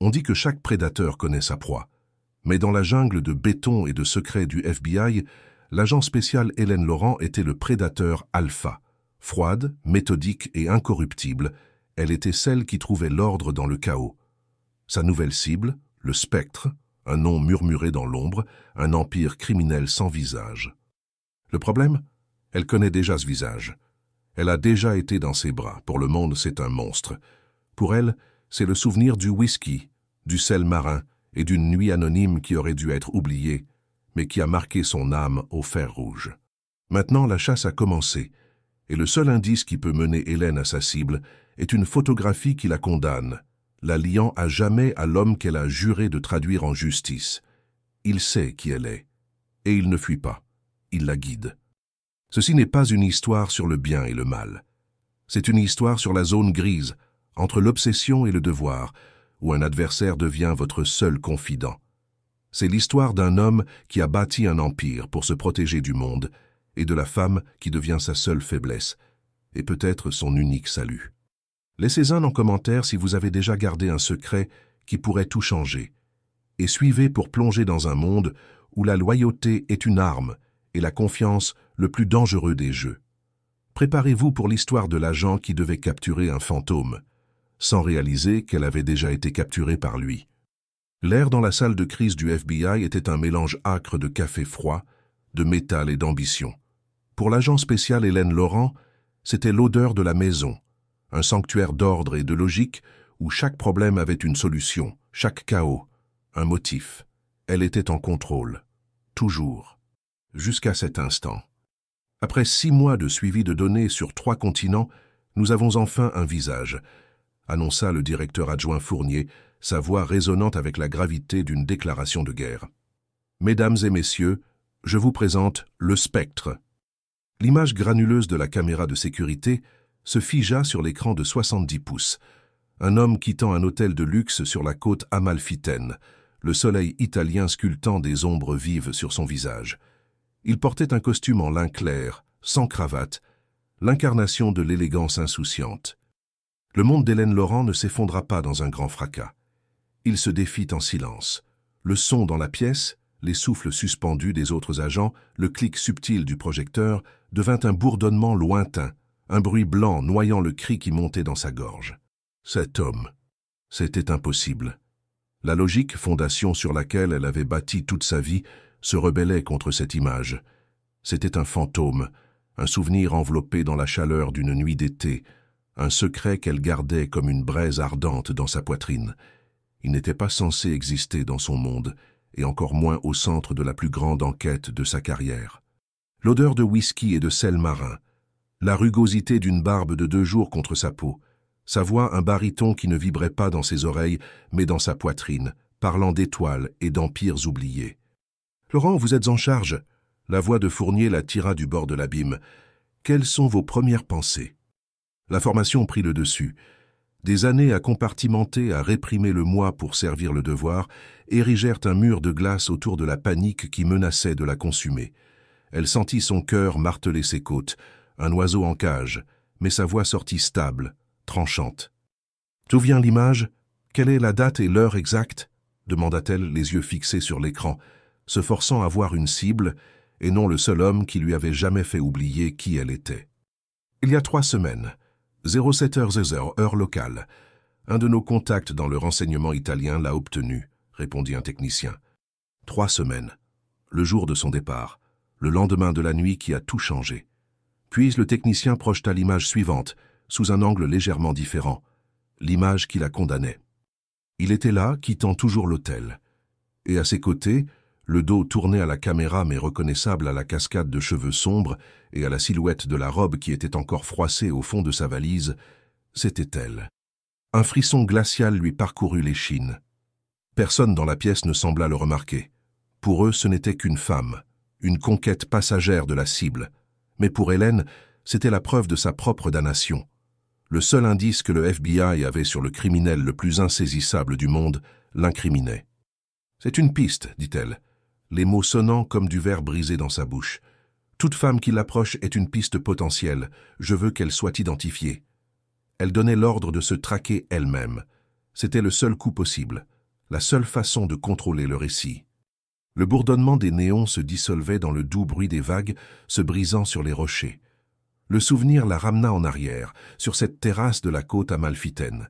On dit que chaque prédateur connaît sa proie. Mais dans la jungle de béton et de secrets du FBI, l'agent spécial Hélène Laurent était le prédateur alpha. Froide, méthodique et incorruptible, elle était celle qui trouvait l'ordre dans le chaos. Sa nouvelle cible, le Spectre, un nom murmuré dans l'ombre, un empire criminel sans visage. Le problème? Elle connaît déjà ce visage. Elle a déjà été dans ses bras. Pour le monde, c'est un monstre. Pour elle, c'est le souvenir du whisky, du sel marin et d'une nuit anonyme qui aurait dû être oubliée, mais qui a marqué son âme au fer rouge. Maintenant, la chasse a commencé, et le seul indice qui peut mener Hélène à sa cible est une photographie qui la condamne, la liant à jamais à l'homme qu'elle a juré de traduire en justice. Il sait qui elle est, et il ne fuit pas, il la guide. Ceci n'est pas une histoire sur le bien et le mal. C'est une histoire sur la zone grise, entre l'obsession et le devoir, où un adversaire devient votre seul confident. C'est l'histoire d'un homme qui a bâti un empire pour se protéger du monde, et de la femme qui devient sa seule faiblesse, et peut-être son unique salut. Laissez un en commentaire si vous avez déjà gardé un secret qui pourrait tout changer, et suivez pour plonger dans un monde où la loyauté est une arme et la confiance le plus dangereux des jeux. Préparez-vous pour l'histoire de l'agent qui devait capturer un fantôme, sans réaliser qu'elle avait déjà été capturée par lui. L'air dans la salle de crise du FBI était un mélange âcre de café froid, de métal et d'ambition. Pour l'agent spécial Hélène Laurent, c'était l'odeur de la maison, un sanctuaire d'ordre et de logique où chaque problème avait une solution, chaque chaos, un motif. Elle était en contrôle, toujours, jusqu'à cet instant. Après 6 mois de suivi de données sur 3 continents, nous avons enfin un visage, annonça le directeur adjoint Fournier, sa voix résonnante avec la gravité d'une déclaration de guerre. Mesdames et messieurs, je vous présente le Spectre. L'image granuleuse de la caméra de sécurité se figea sur l'écran de 70 pouces. Un homme quittant un hôtel de luxe sur la côte amalfitaine, le soleil italien sculptant des ombres vives sur son visage. Il portait un costume en lin clair, sans cravate, l'incarnation de l'élégance insouciante. Le monde d'Hélène Laurent ne s'effondra pas dans un grand fracas. Il se défit en silence. Le son dans la pièce, les souffles suspendus des autres agents, le clic subtil du projecteur, devint un bourdonnement lointain, un bruit blanc noyant le cri qui montait dans sa gorge. Cet homme, c'était impossible. La logique, fondation sur laquelle elle avait bâti toute sa vie, se rebellait contre cette image. C'était un fantôme, un souvenir enveloppé dans la chaleur d'une nuit d'été, un secret qu'elle gardait comme une braise ardente dans sa poitrine. Il n'était pas censé exister dans son monde, et encore moins au centre de la plus grande enquête de sa carrière. L'odeur de whisky et de sel marin, la rugosité d'une barbe de 2 jours contre sa peau, sa voix un baryton qui ne vibrait pas dans ses oreilles, mais dans sa poitrine, parlant d'étoiles et d'empires oubliés. « Laurent, vous êtes en charge !» La voix de Fournier la tira du bord de l'abîme. « Quelles sont vos premières pensées ?» L'information prit le dessus. Des années à compartimenter, à réprimer le moi pour servir le devoir, érigèrent un mur de glace autour de la panique qui menaçait de la consumer. Elle sentit son cœur marteler ses côtes, un oiseau en cage, mais sa voix sortit stable, tranchante. « D'où vient l'image? Quelle est la date et l'heure exacte ?» demanda-t-elle, les yeux fixés sur l'écran, se forçant à voir une cible, et non le seul homme qui lui avait jamais fait oublier qui elle était. « Il y a 3 semaines, 07h00, heure locale. Un de nos contacts dans le renseignement italien l'a obtenu, répondit un technicien. 3 semaines. Le jour de son départ, le lendemain de la nuit qui a tout changé. Puis le technicien projeta l'image suivante, sous un angle légèrement différent, l'image qui la condamnait. Il était là, quittant toujours l'hôtel. Et à ses côtés, le dos tourné à la caméra mais reconnaissable à la cascade de cheveux sombres et à la silhouette de la robe qui était encore froissée au fond de sa valise, c'était elle. Un frisson glacial lui parcourut l'échine. Personne dans la pièce ne sembla le remarquer. Pour eux, ce n'était qu'une femme, une conquête passagère de la cible. Mais pour Hélène, c'était la preuve de sa propre damnation. Le seul indice que le FBI avait sur le criminel le plus insaisissable du monde l'incriminait. « C'est une piste, dit-elle, les mots sonnant comme du verre brisé dans sa bouche. Toute femme qui l'approche est une piste potentielle. Je veux qu'elle soit identifiée. » Elle donnait l'ordre de se traquer elle-même. C'était le seul coup possible. la seule façon de contrôler le récit. Le bourdonnement des néons se dissolvait dans le doux bruit des vagues se brisant sur les rochers. Le souvenir la ramena en arrière, sur cette terrasse de la côte amalfitaine.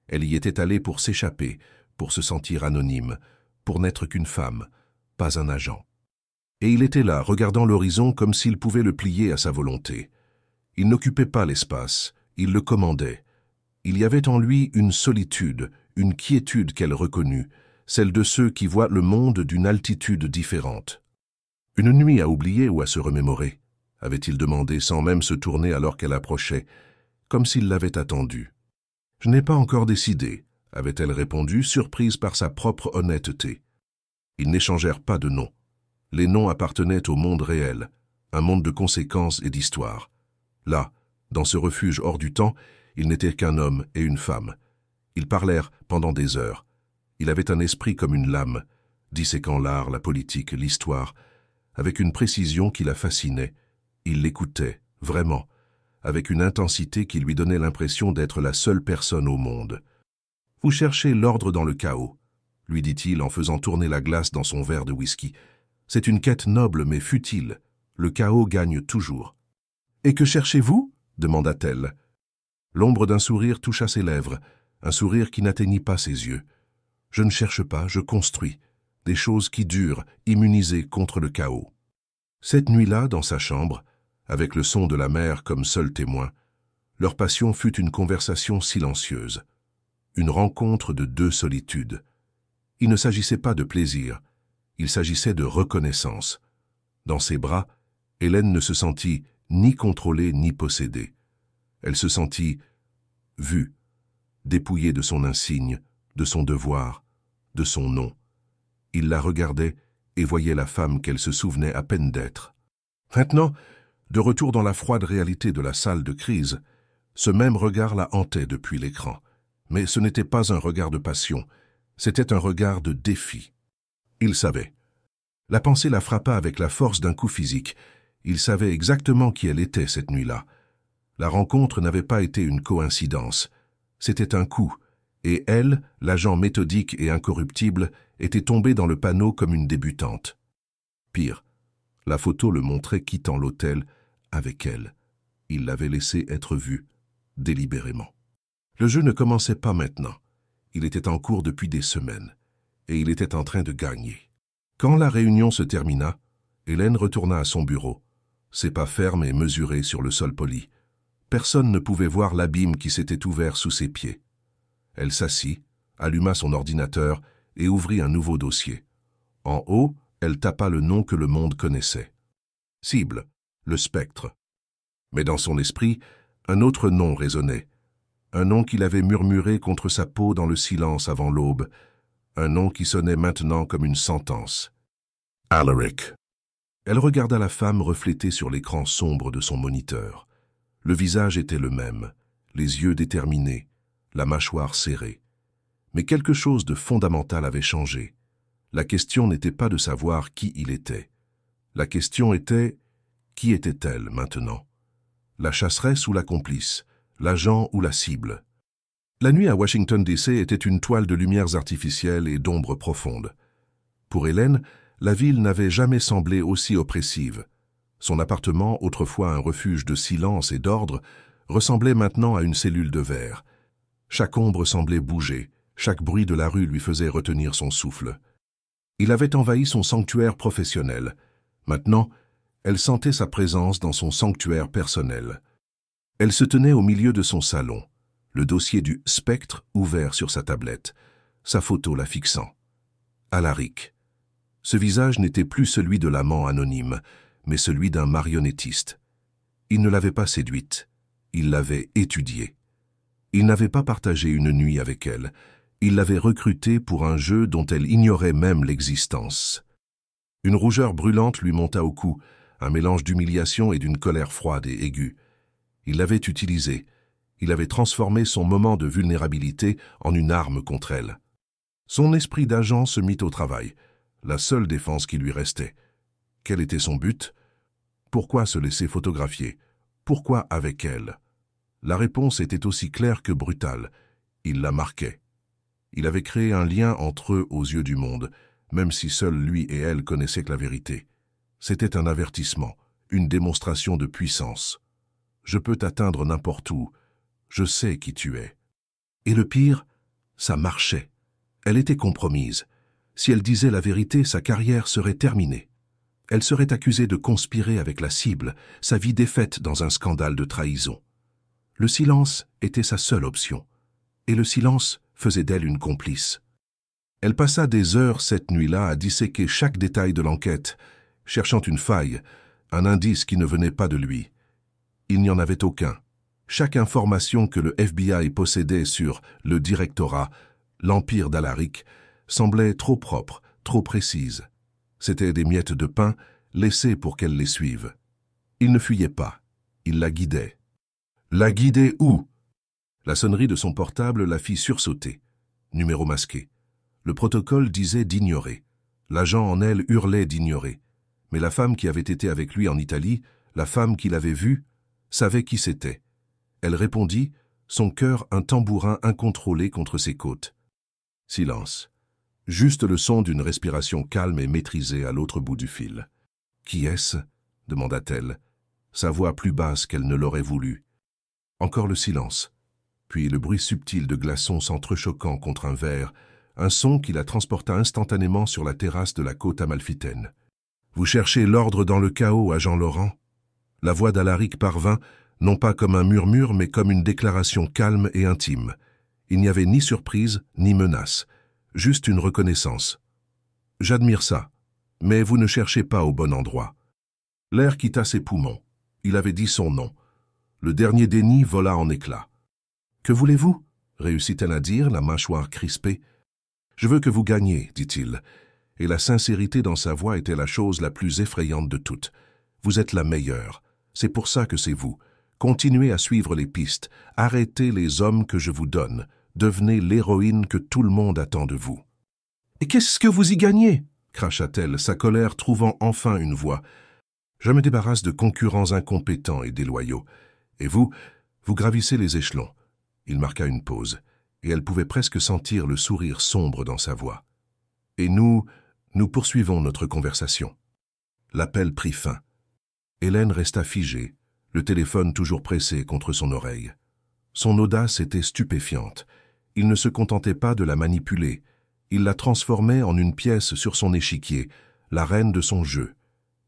Elle y était allée pour s'échapper, pour se sentir anonyme, pour n'être qu'une femme, pas un agent. Et il était là, regardant l'horizon comme s'il pouvait le plier à sa volonté. Il n'occupait pas l'espace, il le commandait. Il y avait en lui une solitude, une quiétude qu'elle reconnut, celle de ceux qui voient le monde d'une altitude différente. Une nuit à oublier ou à se remémorer, avait-il demandé sans même se tourner alors qu'elle approchait, comme s'il l'avait attendue. « Je n'ai pas encore décidé », avait-elle répondu, surprise par sa propre honnêteté. Ils n'échangèrent pas de noms. Les noms appartenaient au monde réel, un monde de conséquences et d'histoire. Là, dans ce refuge hors du temps, ils n'étaient qu'un homme et une femme. Ils parlèrent pendant des heures. Il avait un esprit comme une lame, disséquant l'art, la politique, l'histoire, avec une précision qui la fascinait. Il l'écoutait, vraiment, avec une intensité qui lui donnait l'impression d'être la seule personne au monde. « Vous cherchez l'ordre dans le chaos », lui dit-il en faisant tourner la glace dans son verre de whisky. « C'est une quête noble mais futile. Le chaos gagne toujours. »« Et que cherchez-vous » demanda-t-elle. L'ombre d'un sourire toucha ses lèvres, un sourire qui n'atteignit pas ses yeux. « Je ne cherche pas, je construis. Des choses qui durent, immunisées contre le chaos. » Cette nuit-là, dans sa chambre, avec le son de la mer comme seul témoin, leur passion fut une conversation silencieuse, une rencontre de deux solitudes. Il ne s'agissait pas de plaisir, il s'agissait de reconnaissance. Dans ses bras, Hélène ne se sentit ni contrôlée ni possédée. Elle se sentit vue, dépouillée de son insigne, de son devoir, de son nom. Il la regardait et voyait la femme qu'elle se souvenait à peine d'être. Maintenant, de retour dans la froide réalité de la salle de crise, ce même regard la hantait depuis l'écran. Mais ce n'était pas un regard de passion, c'était un regard de défi. Il savait. La pensée la frappa avec la force d'un coup physique. Il savait exactement qui elle était cette nuit-là. La rencontre n'avait pas été une coïncidence. C'était un coup, et elle, l'agent méthodique et incorruptible, était tombée dans le panneau comme une débutante. Pire, la photo le montrait quittant l'hôtel avec elle. Il l'avait laissée être vue, délibérément. Le jeu ne commençait pas maintenant. Il était en cours depuis des semaines, et il était en train de gagner. Quand la réunion se termina, Hélène retourna à son bureau, ses pas fermes et mesurés sur le sol poli. Personne ne pouvait voir l'abîme qui s'était ouvert sous ses pieds. Elle s'assit, alluma son ordinateur et ouvrit un nouveau dossier. En haut, elle tapa le nom que le monde connaissait. Cible, le spectre. Mais dans son esprit, un autre nom résonnait. Un nom qu'il avait murmuré contre sa peau dans le silence avant l'aube. Un nom qui sonnait maintenant comme une sentence. Alaric. Elle regarda la femme reflétée sur l'écran sombre de son moniteur. Le visage était le même, les yeux déterminés, la mâchoire serrée. Mais quelque chose de fondamental avait changé. La question n'était pas de savoir qui il était. La question était, qui était-elle maintenant? La chasseresse ou la complice? L'agent ou la cible? La nuit à Washington DC était une toile de lumières artificielles et d'ombres profondes. Pour Hélène, la ville n'avait jamais semblé aussi oppressive. Son appartement, autrefois un refuge de silence et d'ordre, ressemblait maintenant à une cellule de verre. Chaque ombre semblait bouger, chaque bruit de la rue lui faisait retenir son souffle. Il avait envahi son sanctuaire professionnel. Maintenant, elle sentait sa présence dans son sanctuaire personnel. Elle se tenait au milieu de son salon, le dossier du spectre ouvert sur sa tablette, sa photo la fixant. Alaric. Ce visage n'était plus celui de l'amant anonyme, mais celui d'un marionnettiste. Il ne l'avait pas séduite, il l'avait étudiée. Il n'avait pas partagé une nuit avec elle, il l'avait recrutée pour un jeu dont elle ignorait même l'existence. Une rougeur brûlante lui monta au cou, un mélange d'humiliation et d'une colère froide et aiguë. Il l'avait utilisée, il avait transformé son moment de vulnérabilité en une arme contre elle. Son esprit d'agent se mit au travail, la seule défense qui lui restait. Quel était son but? Pourquoi se laisser photographier? Pourquoi avec elle? La réponse était aussi claire que brutale. Il la marquait. Il avait créé un lien entre eux aux yeux du monde, même si seuls lui et elle connaissaient que la vérité. C'était un avertissement, une démonstration de puissance. Je peux t'atteindre n'importe où. Je sais qui tu es. Et le pire, ça marchait. Elle était compromise. Si elle disait la vérité, sa carrière serait terminée. Elle serait accusée de conspirer avec la cible, sa vie défaite dans un scandale de trahison. Le silence était sa seule option. Et le silence faisait d'elle une complice. Elle passa des heures cette nuit-là à disséquer chaque détail de l'enquête, cherchant une faille, un indice qui ne venait pas de lui. Il n'y en avait aucun. Chaque information que le FBI possédait sur le directorat, l'empire d'Alaric, semblait trop propre, trop précise. C'étaient des miettes de pain laissées pour qu'elle les suive. Il ne fuyait pas, il la guidait. La guidait où? La sonnerie de son portable la fit sursauter. Numéro masqué. Le protocole disait d'ignorer. L'agent en elle hurlait d'ignorer. Mais la femme qui avait été avec lui en Italie, la femme qu'il avait vue, savait qui c'était. Elle répondit, son cœur un tambourin incontrôlé contre ses côtes. Silence. Juste le son d'une respiration calme et maîtrisée à l'autre bout du fil. « Qui est-ce » demanda-t-elle, sa voix plus basse qu'elle ne l'aurait voulu. Encore le silence, puis le bruit subtil de glaçons s'entrechoquant contre un verre, un son qui la transporta instantanément sur la terrasse de la côte amalfitaine. « Vous cherchez l'ordre dans le chaos, agent Laurent ?» La voix d'Alaric parvint, non pas comme un murmure, mais comme une déclaration calme et intime. Il n'y avait ni surprise, ni menace, juste une reconnaissance. « J'admire ça, mais vous ne cherchez pas au bon endroit. » L'air quitta ses poumons. Il avait dit son nom. Le dernier déni vola en éclats. « Que voulez-vous » réussit-elle à dire, la mâchoire crispée. « Je veux que vous gagniez, dit-il, et la sincérité dans sa voix était la chose la plus effrayante de toutes. Vous êtes la meilleure. C'est pour ça que c'est vous. Continuez à suivre les pistes. Arrêtez les hommes que je vous donne. Devenez l'héroïne que tout le monde attend de vous. »« Et qu'est-ce que vous y gagnez » cracha-t-elle, sa colère trouvant enfin une voix. « Je me débarrasse de concurrents incompétents et déloyaux. Et vous gravissez les échelons. » Il marqua une pause, et elle pouvait presque sentir le sourire sombre dans sa voix. « Et nous poursuivons notre conversation. » L'appel prit fin. Hélène resta figée, le téléphone toujours pressé contre son oreille. Son audace était stupéfiante. Il ne se contentait pas de la manipuler. Il la transformait en une pièce sur son échiquier, la reine de son jeu.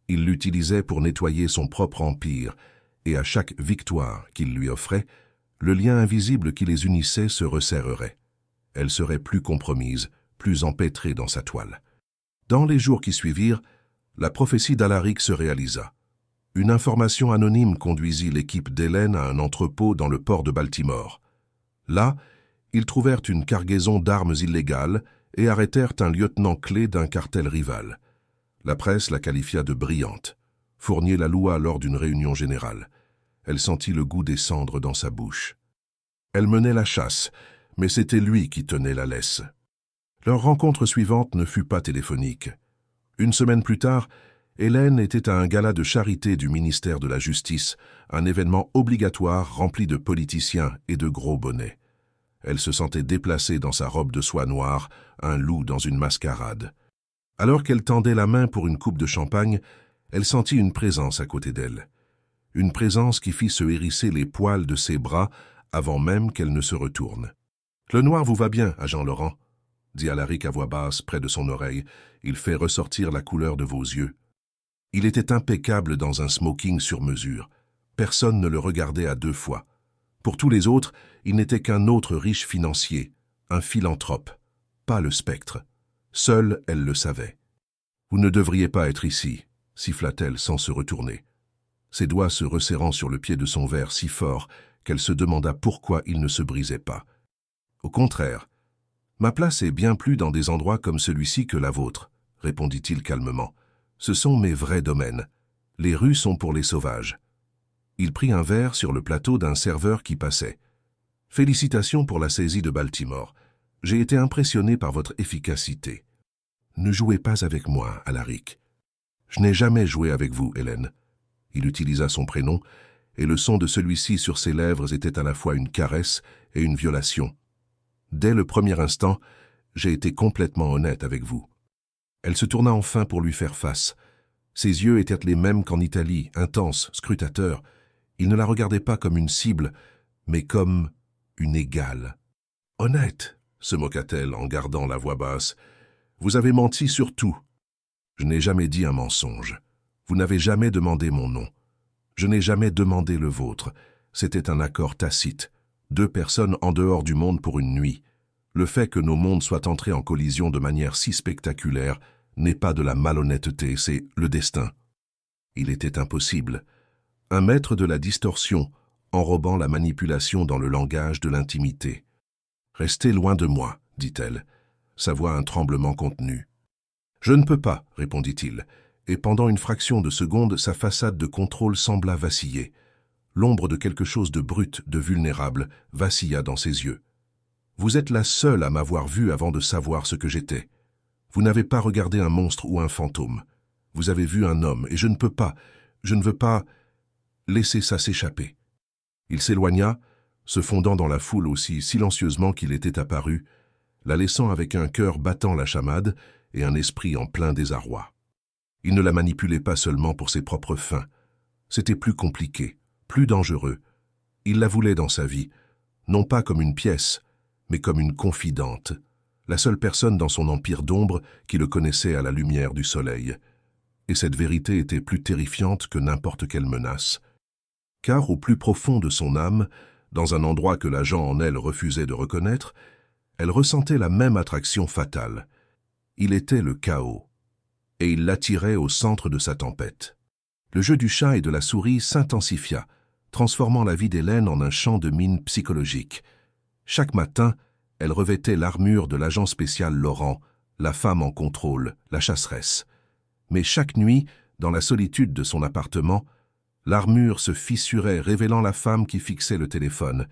Il l'utilisait pour nettoyer son propre empire, et à chaque victoire qu'il lui offrait, le lien invisible qui les unissait se resserrerait. Elle serait plus compromise, plus empêtrée dans sa toile. Dans les jours qui suivirent, la prophétie d'Alaric se réalisa. Une information anonyme conduisit l'équipe d'Hélène à un entrepôt dans le port de Baltimore. Là, ils trouvèrent une cargaison d'armes illégales et arrêtèrent un lieutenant-clé d'un cartel rival. La presse la qualifia de brillante. Fournier la loua lors d'une réunion générale. Elle sentit le goût des cendres dans sa bouche. Elle menait la chasse, mais c'était lui qui tenait la laisse. Leur rencontre suivante ne fut pas téléphonique. Une semaine plus tard, Hélène était à un gala de charité du ministère de la Justice, un événement obligatoire rempli de politiciens et de gros bonnets. Elle se sentait déplacée dans sa robe de soie noire, un loup dans une mascarade. Alors qu'elle tendait la main pour une coupe de champagne, elle sentit une présence à côté d'elle. Une présence qui fit se hérisser les poils de ses bras avant même qu'elle ne se retourne. « Le noir vous va bien, agent Laurent » dit Alaric à voix basse près de son oreille. « Il fait ressortir la couleur de vos yeux. » Il était impeccable dans un smoking sur mesure. Personne ne le regardait à deux fois. Pour tous les autres, il n'était qu'un autre riche financier, un philanthrope, pas le spectre. Seule, elle le savait. « Vous ne devriez pas être ici » siffla-t-elle sans se retourner. Ses doigts se resserrant sur le pied de son verre si fort qu'elle se demanda pourquoi il ne se brisait pas. « Au contraire, ma place est bien plus dans des endroits comme celui-ci que la vôtre, » répondit-il calmement. « Ce sont mes vrais domaines. Les rues sont pour les sauvages. » Il prit un verre sur le plateau d'un serveur qui passait. « Félicitations pour la saisie de Baltimore. J'ai été impressionné par votre efficacité. » « Ne jouez pas avec moi, Alaric. »« Je n'ai jamais joué avec vous, Hélène. » Il utilisa son prénom, et le son de celui-ci sur ses lèvres était à la fois une caresse et une violation. « Dès le premier instant, j'ai été complètement honnête avec vous. » Elle se tourna enfin pour lui faire face. Ses yeux étaient les mêmes qu'en Italie, intenses, scrutateurs. Il ne la regardait pas comme une cible, mais comme une égale. « Honnête !» se moqua-t-elle en gardant la voix basse. « Vous avez menti sur tout. Je n'ai jamais dit un mensonge. Vous n'avez jamais demandé mon nom. Je n'ai jamais demandé le vôtre. C'était un accord tacite. 2 personnes en dehors du monde pour une nuit. Le fait que nos mondes soient entrés en collision de manière si spectaculaire n'est pas de la malhonnêteté, c'est le destin. » Il était impossible. Un maître de la distorsion, enrobant la manipulation dans le langage de l'intimité. « Restez loin de moi, » dit-elle, sa voix un tremblement contenu. « Je ne peux pas, » répondit-il, et pendant une fraction de seconde, sa façade de contrôle sembla vaciller. L'ombre de quelque chose de brut, de vulnérable, vacilla dans ses yeux. « Vous êtes la seule à m'avoir vu avant de savoir ce que j'étais. Vous n'avez pas regardé un monstre ou un fantôme. Vous avez vu un homme, et je ne veux pas laisser ça s'échapper. » Il s'éloigna, se fondant dans la foule aussi silencieusement qu'il était apparu, la laissant avec un cœur battant la chamade et un esprit en plein désarroi. Il ne la manipulait pas seulement pour ses propres fins. C'était plus compliqué, plus dangereux. Il la voulait dans sa vie, non pas comme une pièce, mais comme une confidente, la seule personne dans son empire d'ombre qui le connaissait à la lumière du soleil. Et cette vérité était plus terrifiante que n'importe quelle menace. Car au plus profond de son âme, dans un endroit que l'agent en elle refusait de reconnaître, elle ressentait la même attraction fatale. Il était le chaos, et il l'attirait au centre de sa tempête. Le jeu du chat et de la souris s'intensifia, transformant la vie d'Hélène en un champ de mines psychologiques. Chaque matin, elle revêtait l'armure de l'agent spécial Laurent, la femme en contrôle, la chasseresse. Mais chaque nuit, dans la solitude de son appartement, l'armure se fissurait, révélant la femme qui fixait le téléphone,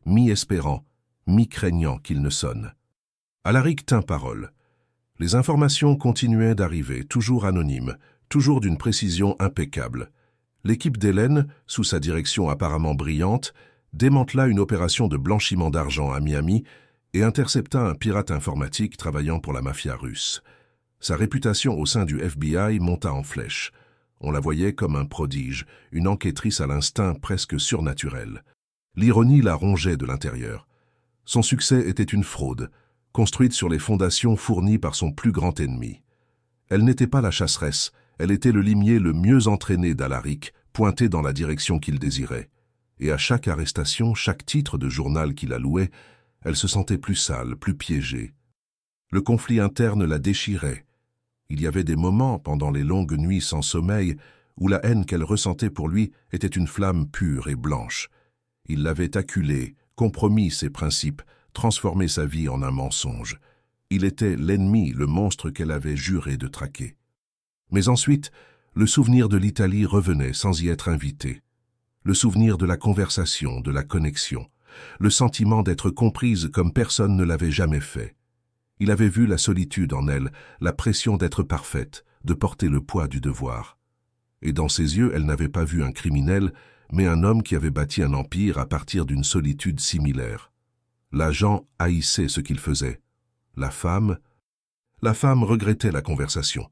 mi-espérant, mi-craignant qu'il ne sonne. Alaric tint parole. Les informations continuaient d'arriver, toujours anonymes, toujours d'une précision impeccable. L'équipe d'Hélène, sous sa direction apparemment brillante, démantela une opération de blanchiment d'argent à Miami et intercepta un pirate informatique travaillant pour la mafia russe. Sa réputation au sein du FBI monta en flèche. On la voyait comme un prodige, une enquêtrice à l'instinct presque surnaturel. L'ironie la rongeait de l'intérieur. Son succès était une fraude, construite sur les fondations fournies par son plus grand ennemi. Elle n'était pas la chasseresse, elle était le limier le mieux entraîné d'Alaric, pointé dans la direction qu'il désirait. Et à chaque arrestation, chaque titre de journal qu'il allouait, elle se sentait plus sale, plus piégée. Le conflit interne la déchirait. Il y avait des moments, pendant les longues nuits sans sommeil, où la haine qu'elle ressentait pour lui était une flamme pure et blanche. Il l'avait acculée, compromis ses principes, transformé sa vie en un mensonge. Il était l'ennemi, le monstre qu'elle avait juré de traquer. Mais ensuite, le souvenir de l'Italie revenait sans y être invité. Le souvenir de la conversation, de la connexion, le sentiment d'être comprise comme personne ne l'avait jamais fait. Il avait vu la solitude en elle, la pression d'être parfaite, de porter le poids du devoir. Et dans ses yeux, elle n'avait pas vu un criminel, mais un homme qui avait bâti un empire à partir d'une solitude similaire. L'agent haïssait ce qu'il faisait. La femme regrettait la conversation.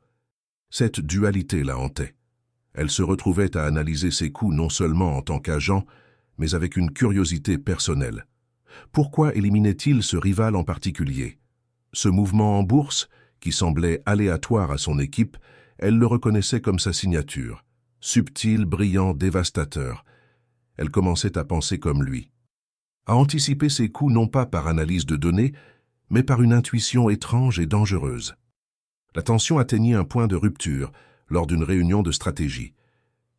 Cette dualité la hantait. Elle se retrouvait à analyser ses coups non seulement en tant qu'agent, mais avec une curiosité personnelle. Pourquoi éliminait-il ce rival en particulier? Ce mouvement en bourse, qui semblait aléatoire à son équipe, elle le reconnaissait comme sa signature. Subtil, brillant, dévastateur. Elle commençait à penser comme lui. À anticiper ses coups non pas par analyse de données, mais par une intuition étrange et dangereuse. La tension atteignit un point de rupture lors d'une réunion de stratégie.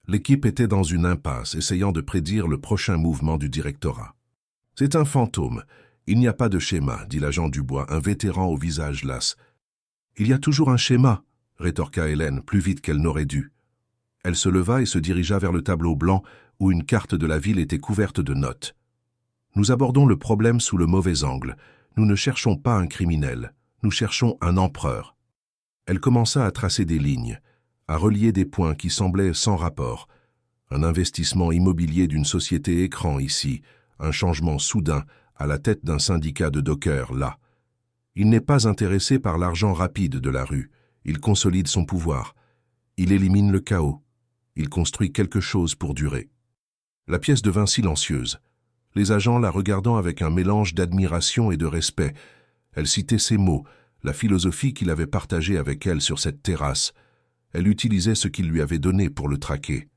L'équipe était dans une impasse, essayant de prédire le prochain mouvement du directorat. « C'est un fantôme. Il n'y a pas de schéma, » dit l'agent Dubois, un vétéran au visage las. « Il y a toujours un schéma, » rétorqua Hélène, plus vite qu'elle n'aurait dû. Elle se leva et se dirigea vers le tableau blanc où une carte de la ville était couverte de notes. « Nous abordons le problème sous le mauvais angle. Nous ne cherchons pas un criminel. Nous cherchons un empereur. » Elle commença à tracer des lignes, à relier des points qui semblaient sans rapport. Un investissement immobilier d'une société écran ici, un changement soudain, à la tête d'un syndicat de dockers, là. Il n'est pas intéressé par l'argent rapide de la rue. Il consolide son pouvoir. Il élimine le chaos. Il construit quelque chose pour durer. La pièce devint silencieuse, les agents la regardant avec un mélange d'admiration et de respect. Elle citait ses mots, la philosophie qu'il avait partagée avec elle sur cette terrasse. Elle utilisait ce qu'il lui avait donné pour le traquer.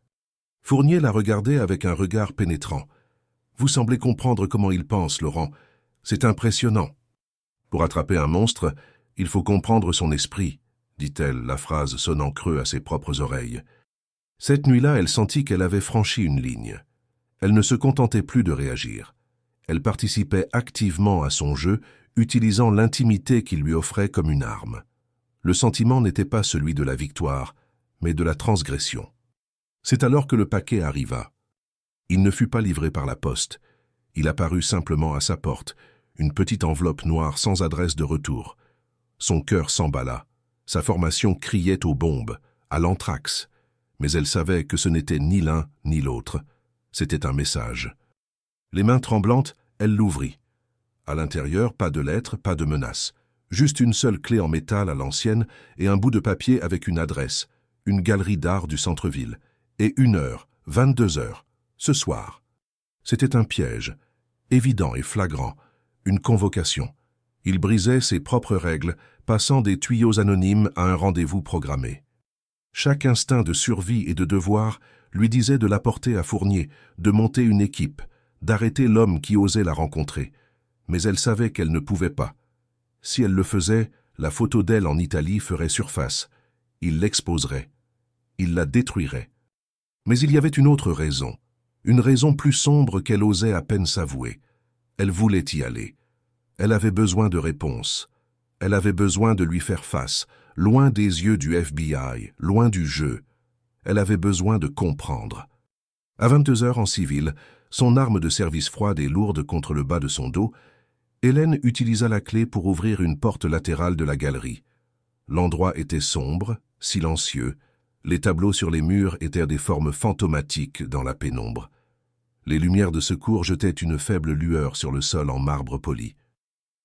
Fournier la regardait avec un regard pénétrant. « Vous semblez comprendre comment il pense, Laurent. C'est impressionnant. » « Pour attraper un monstre, il faut comprendre son esprit, » dit-elle, la phrase sonnant creux à ses propres oreilles. Cette nuit-là, elle sentit qu'elle avait franchi une ligne. Elle ne se contentait plus de réagir. Elle participait activement à son jeu, utilisant l'intimité qu'il lui offrait comme une arme. Le sentiment n'était pas celui de la victoire, mais de la transgression. C'est alors que le paquet arriva. Il ne fut pas livré par la poste. Il apparut simplement à sa porte, une petite enveloppe noire sans adresse de retour. Son cœur s'emballa. Sa formation criait aux bombes, à l'anthrax. Mais elle savait que ce n'était ni l'un ni l'autre. C'était un message. Les mains tremblantes, elle l'ouvrit. À l'intérieur, pas de lettres, pas de menaces. Juste une seule clé en métal à l'ancienne et un bout de papier avec une adresse, une galerie d'art du centre-ville. Et 1 heure, 22 heures, ce soir. C'était un piège, évident et flagrant, une convocation. Il brisait ses propres règles, passant des tuyaux anonymes à un rendez-vous programmé. Chaque instinct de survie et de devoir lui disait de l'apporter à Fournier, de monter une équipe, d'arrêter l'homme qui osait la rencontrer. Mais elle savait qu'elle ne pouvait pas. Si elle le faisait, la photo d'elle en Italie ferait surface. Il l'exposerait. Il la détruirait. Mais il y avait une autre raison, une raison plus sombre qu'elle osait à peine s'avouer. Elle voulait y aller. Elle avait besoin de réponses. Elle avait besoin de lui faire face, loin des yeux du FBI, loin du jeu. Elle avait besoin de comprendre. À 22 heures en civil, son arme de service froide et lourde contre le bas de son dos, Hélène utilisa la clé pour ouvrir une porte latérale de la galerie. L'endroit était sombre, silencieux. Les tableaux sur les murs étaient des formes fantomatiques dans la pénombre. Les lumières de secours jetaient une faible lueur sur le sol en marbre poli.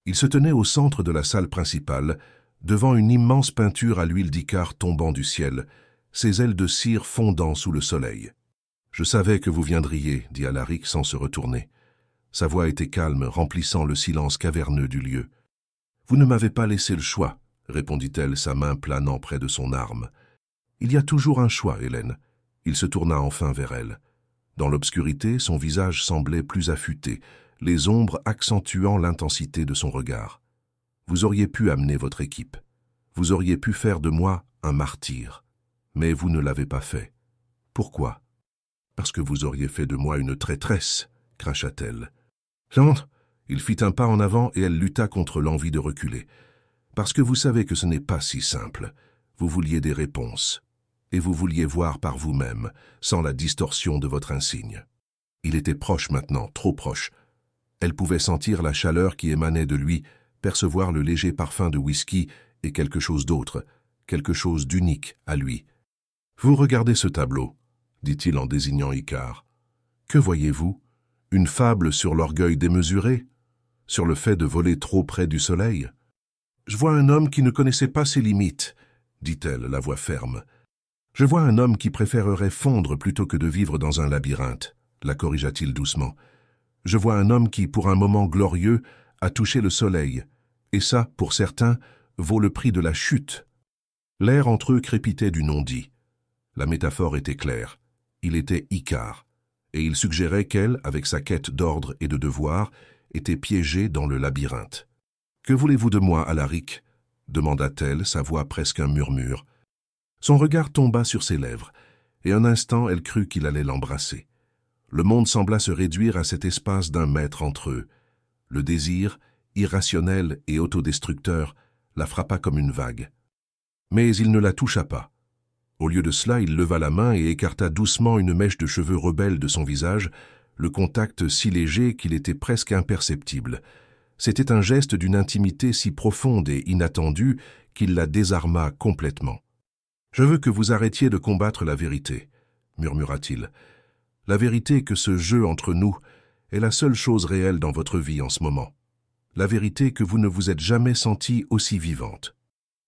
Il se tenait au centre de la salle principale, devant une immense peinture à l'huile d'Icare tombant du ciel, ses ailes de cire fondant sous le soleil. « Je savais que vous viendriez, » dit Alaric sans se retourner. Sa voix était calme, remplissant le silence caverneux du lieu. « Vous ne m'avez pas laissé le choix, » répondit-elle, sa main planant près de son arme. « Il y a toujours un choix, Hélène. » Il se tourna enfin vers elle. Dans l'obscurité, son visage semblait plus affûté, les ombres accentuant l'intensité de son regard. Vous auriez pu amener votre équipe. Vous auriez pu faire de moi un martyr. Mais vous ne l'avez pas fait. Pourquoi? Parce que vous auriez fait de moi une traîtresse, cracha-t-elle. Non, il fit un pas en avant et elle lutta contre l'envie de reculer. Parce que vous savez que ce n'est pas si simple. Vous vouliez des réponses. Et vous vouliez voir par vous-même, sans la distorsion de votre insigne. Il était proche maintenant, trop proche. Elle pouvait sentir la chaleur qui émanait de lui, percevoir le léger parfum de whisky et quelque chose d'autre, quelque chose d'unique à lui. « Vous regardez ce tableau, » dit-il en désignant Icare. « Que voyez-vous? Une fable sur l'orgueil démesuré? Sur le fait de voler trop près du soleil? »« Je vois un homme qui ne connaissait pas ses limites, » dit-elle, la voix ferme. « Je vois un homme qui préférerait fondre plutôt que de vivre dans un labyrinthe, » la corrigea-t-il doucement. « Je vois un homme qui, pour un moment glorieux, a touché le soleil, et ça, pour certains, vaut le prix de la chute. » L'air entre eux crépitait du non-dit. La métaphore était claire. Il était Icare, et il suggérait qu'elle, avec sa quête d'ordre et de devoir, était piégée dans le labyrinthe. « Que voulez-vous de moi, Alaric » demanda-t-elle, sa voix presque un murmure. Son regard tomba sur ses lèvres, et un instant elle crut qu'il allait l'embrasser. Le monde sembla se réduire à cet espace d'1 mètre entre eux. Le désir, irrationnel et autodestructeur, la frappa comme une vague. Mais il ne la toucha pas. Au lieu de cela, il leva la main et écarta doucement une mèche de cheveux rebelles de son visage, le contact si léger qu'il était presque imperceptible. C'était un geste d'une intimité si profonde et inattendue qu'il la désarma complètement. « Je veux que vous arrêtiez de combattre la vérité, » murmura-t-il. « La vérité que ce jeu entre nous est la seule chose réelle dans votre vie en ce moment. La vérité que vous ne vous êtes jamais sentie aussi vivante.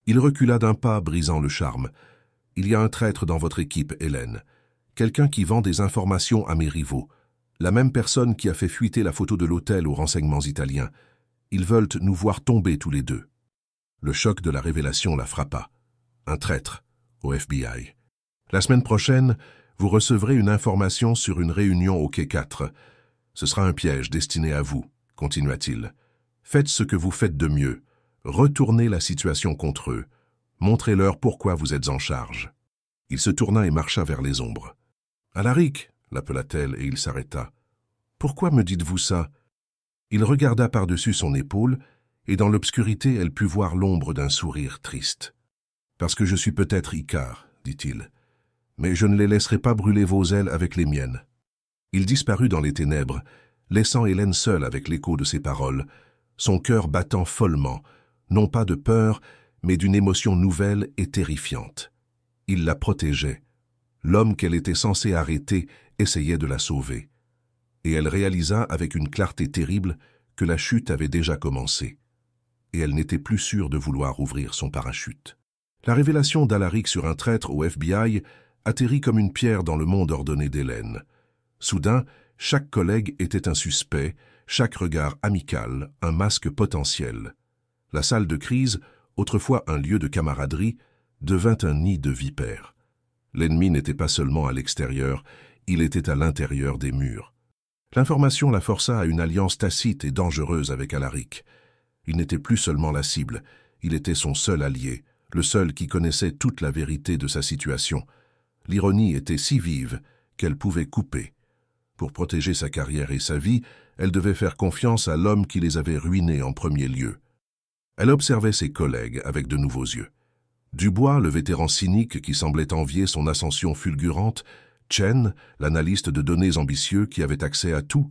Il recula d'un pas, brisant le charme. Il y a un traître dans votre équipe, Hélène. Quelqu'un qui vend des informations à mes rivaux. La même personne qui a fait fuiter la photo de l'hôtel aux renseignements italiens. Ils veulent nous voir tomber tous les deux. Le choc de la révélation la frappa. Un traître, au FBI. La semaine prochaine, vous recevrez une information sur une réunion au quai 4. Ce sera un piège destiné à vous, continua-t-il. Faites ce que vous faites de mieux. Retournez la situation contre eux. Montrez-leur pourquoi vous êtes en charge. Il se tourna et marcha vers les ombres. « Alaric !» l'appela-t-elle et il s'arrêta. « Pourquoi me dites-vous ça ?» Il regarda par-dessus son épaule et dans l'obscurité elle put voir l'ombre d'un sourire triste. « Parce que je suis peut-être Icare, dit-il, mais je ne les laisserai pas brûler vos ailes avec les miennes. » Il disparut dans les ténèbres, laissant Hélène seule avec l'écho de ses paroles, son cœur battant follement, non pas de peur, mais d'une émotion nouvelle et terrifiante. Il la protégeait. L'homme qu'elle était censée arrêter essayait de la sauver. Et elle réalisa avec une clarté terrible que la chute avait déjà commencé. Et elle n'était plus sûre de vouloir ouvrir son parachute. La révélation d'Alaric sur un traître au FBI atterrit comme une pierre dans le monde ordonné d'Hélène. Soudain, chaque collègue était un suspect, chaque regard amical, un masque potentiel. La salle de crise, autrefois un lieu de camaraderie, devint un nid de vipères. L'ennemi n'était pas seulement à l'extérieur, il était à l'intérieur des murs. L'information la força à une alliance tacite et dangereuse avec Alaric. Il n'était plus seulement la cible, il était son seul allié, le seul qui connaissait toute la vérité de sa situation. L'ironie était si vive qu'elle pouvait couper. Pour protéger sa carrière et sa vie, elle devait faire confiance à l'homme qui les avait ruinés en premier lieu. Elle observait ses collègues avec de nouveaux yeux. Dubois, le vétéran cynique qui semblait envier son ascension fulgurante, Chen, l'analyste de données ambitieux qui avait accès à tout,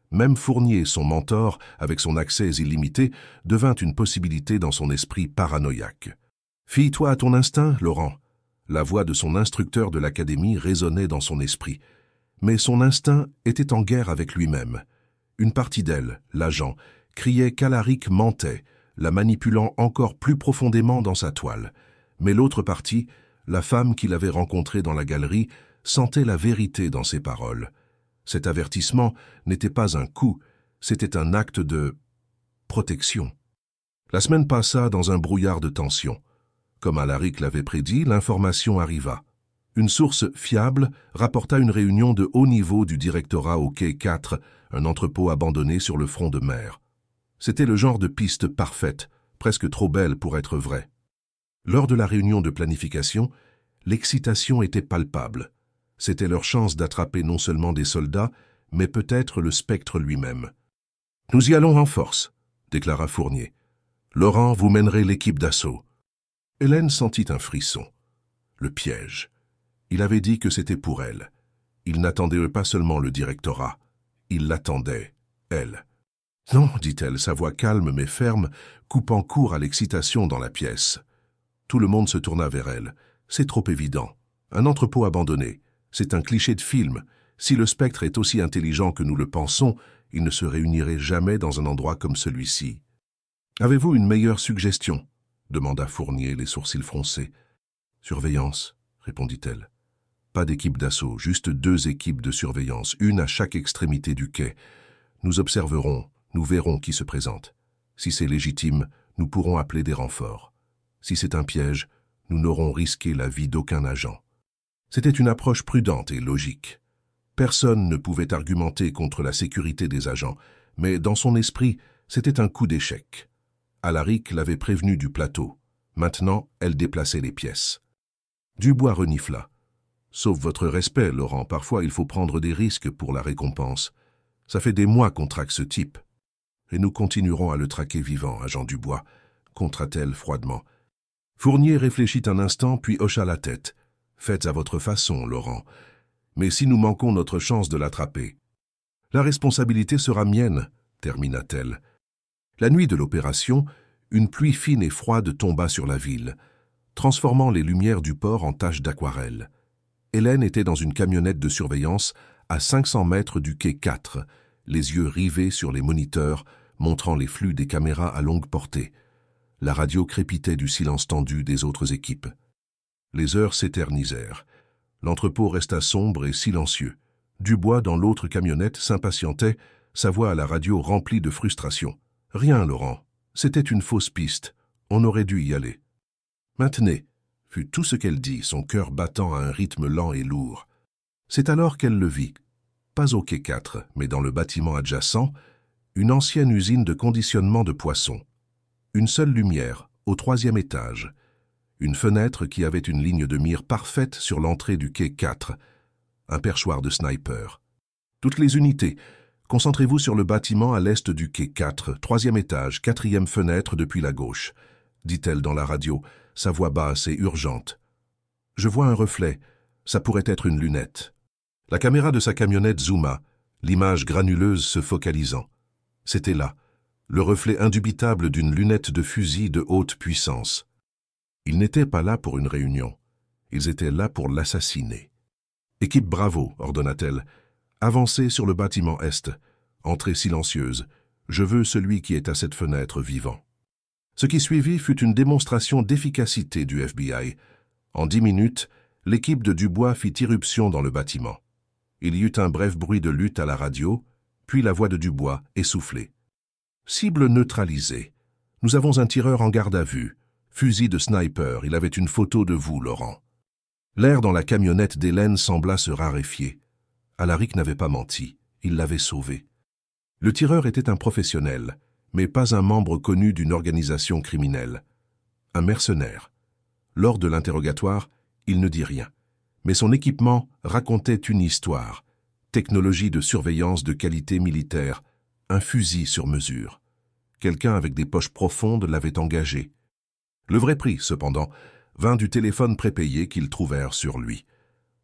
même Fournier, son mentor, avec son accès illimité, devint une possibilité dans son esprit paranoïaque. « Fie-toi à ton instinct, Laurent !» La voix de son instructeur de l'académie résonnait dans son esprit. Mais son instinct était en guerre avec lui-même. Une partie d'elle, l'agent, criait qu'Alaric mentait, la manipulant encore plus profondément dans sa toile. Mais l'autre partie, la femme qu'il avait rencontrée dans la galerie, sentait la vérité dans ses paroles. Cet avertissement n'était pas un coup, c'était un acte de protection. La semaine passa dans un brouillard de tension. Comme Alaric l'avait prédit, l'information arriva. Une source fiable rapporta une réunion de haut niveau du directorat au quai 4, un entrepôt abandonné sur le front de mer. C'était le genre de piste parfaite, presque trop belle pour être vraie. Lors de la réunion de planification, l'excitation était palpable. C'était leur chance d'attraper non seulement des soldats, mais peut-être le spectre lui-même. « Nous y allons en force », déclara Fournier. « Laurent, vous mènerez l'équipe d'assaut. » Hélène sentit un frisson. Le piège. Il avait dit que c'était pour elle. Il n'attendait pas seulement le directorat. Il l'attendait, elle. « Non, dit-elle, sa voix calme mais ferme, coupant court à l'excitation dans la pièce. Tout le monde se tourna vers elle. C'est trop évident. Un entrepôt abandonné. C'est un cliché de film. Si le spectre est aussi intelligent que nous le pensons, il ne se réunirait jamais dans un endroit comme celui-ci. « Avez-vous une meilleure suggestion ?» demanda Fournier, les sourcils froncés. « Surveillance, répondit-elle. Pas d'équipe d'assaut, juste 2 équipes de surveillance, une à chaque extrémité du quai. Nous observerons, nous verrons qui se présente. Si c'est légitime, nous pourrons appeler des renforts. Si c'est un piège, nous n'aurons risqué la vie d'aucun agent. » C'était une approche prudente et logique. Personne ne pouvait argumenter contre la sécurité des agents, mais dans son esprit, c'était un coup d'échec. Alaric l'avait prévenu du plateau. Maintenant, elle déplaçait les pièces. Dubois renifla. « Sauf votre respect, Laurent, parfois il faut prendre des risques pour la récompense. Ça fait des mois qu'on traque ce type. Et nous continuerons à le traquer vivant, agent Dubois, » contra-t-elle froidement. Fournier réfléchit un instant, puis hocha la tête. « Faites à votre façon, Laurent. Mais si nous manquons notre chance de l'attraper, la responsabilité sera mienne, » termina-t-elle. La nuit de l'opération, une pluie fine et froide tomba sur la ville, transformant les lumières du port en taches d'aquarelle. Hélène était dans une camionnette de surveillance à 500 mètres du quai 4, les yeux rivés sur les moniteurs montrant les flux des caméras à longue portée. La radio crépitait du silence tendu des autres équipes. Les heures s'éternisèrent. L'entrepôt resta sombre et silencieux. Dubois, dans l'autre camionnette, s'impatientait, sa voix à la radio remplie de frustration. « Rien, Laurent. C'était une fausse piste. On aurait dû y aller. » « Maintenez » fut tout ce qu'elle dit, son cœur battant à un rythme lent et lourd. C'est alors qu'elle le vit. Pas au quai 4, mais dans le bâtiment adjacent, une ancienne usine de conditionnement de poissons. Une seule lumière, au 3e étage. Une fenêtre qui avait une ligne de mire parfaite sur l'entrée du quai 4. Un perchoir de sniper. Toutes les unités, concentrez-vous sur le bâtiment à l'est du quai 4, 3e étage, 4e fenêtre depuis la gauche, dit-elle dans la radio, sa voix basse et urgente. Je vois un reflet, ça pourrait être une lunette. La caméra de sa camionnette zooma, l'image granuleuse se focalisant. C'était là, le reflet indubitable d'une lunette de fusil de haute puissance. Ils n'étaient pas là pour une réunion, ils étaient là pour l'assassiner. « Équipe Bravo », ordonna-t-elle, « avancez sur le bâtiment est, entrée silencieuse, je veux celui qui est à cette fenêtre vivant. » Ce qui suivit fut une démonstration d'efficacité du FBI. En 10 minutes, l'équipe de Dubois fit irruption dans le bâtiment. Il y eut un bref bruit de lutte à la radio, puis la voix de Dubois essoufflée. « Cible neutralisée. Nous avons un tireur en garde à vue. Fusil de sniper, il avait une photo de vous, Laurent. » L'air dans la camionnette d'Hélène sembla se raréfier. Alaric n'avait pas menti, il l'avait sauvé. Le tireur était un professionnel, mais pas un membre connu d'une organisation criminelle. Un mercenaire. Lors de l'interrogatoire, il ne dit rien. Mais son équipement racontait une histoire. Technologie de surveillance de qualité militaire, un fusil sur mesure. Quelqu'un avec des poches profondes l'avait engagé. Le vrai prix, cependant, vint du téléphone prépayé qu'ils trouvèrent sur lui.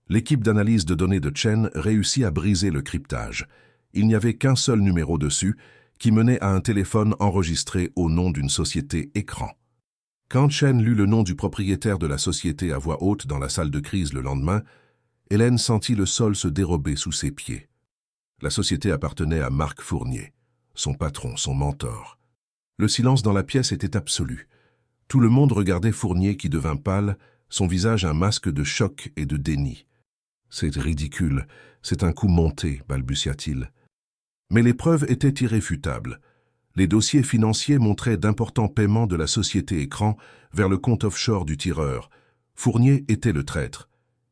L'équipe d'analyse de données de Chen réussit à briser le cryptage. Il n'y avait qu'un seul numéro dessus, qui menait à un téléphone enregistré au nom d'une société écran. Quand Chen lut le nom du propriétaire de la société à voix haute dans la salle de crise le lendemain, Hélène sentit le sol se dérober sous ses pieds. La société appartenait à Marc Fournier, son patron, son mentor. Le silence dans la pièce était absolu. Tout le monde regardait Fournier qui devint pâle, son visage un masque de choc et de déni. « C'est ridicule, c'est un coup monté », balbutia-t-il. Mais les preuves étaient irréfutables. Les dossiers financiers montraient d'importants paiements de la société écran vers le compte offshore du tireur. Fournier était le traître.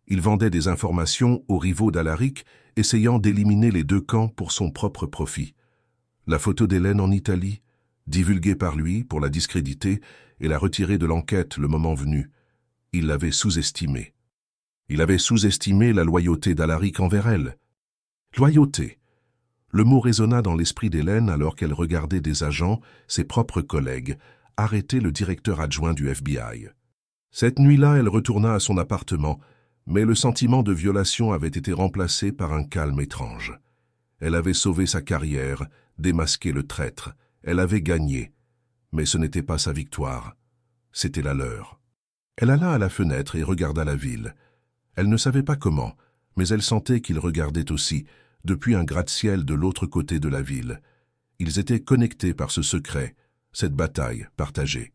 Il vendait des informations aux rivaux d'Alaric, essayant d'éliminer les deux camps pour son propre profit. La photo d'Hélène en Italie, divulguée par lui pour la discréditer et la retirer de l'enquête le moment venu. Il l'avait sous-estimée. Il avait sous-estimé la loyauté d'Alaric envers elle. Loyauté. Le mot résonna dans l'esprit d'Hélène alors qu'elle regardait des agents, ses propres collègues, arrêter le directeur adjoint du FBI. Cette nuit-là, elle retourna à son appartement, mais le sentiment de violation avait été remplacé par un calme étrange. Elle avait sauvé sa carrière, démasqué le traître, elle avait gagné, mais ce n'était pas sa victoire, c'était la leur. Elle alla à la fenêtre et regarda la ville. Elle ne savait pas comment, mais elle sentait qu'il regardait aussi, depuis un gratte-ciel de l'autre côté de la ville. Ils étaient connectés par ce secret, cette bataille partagée.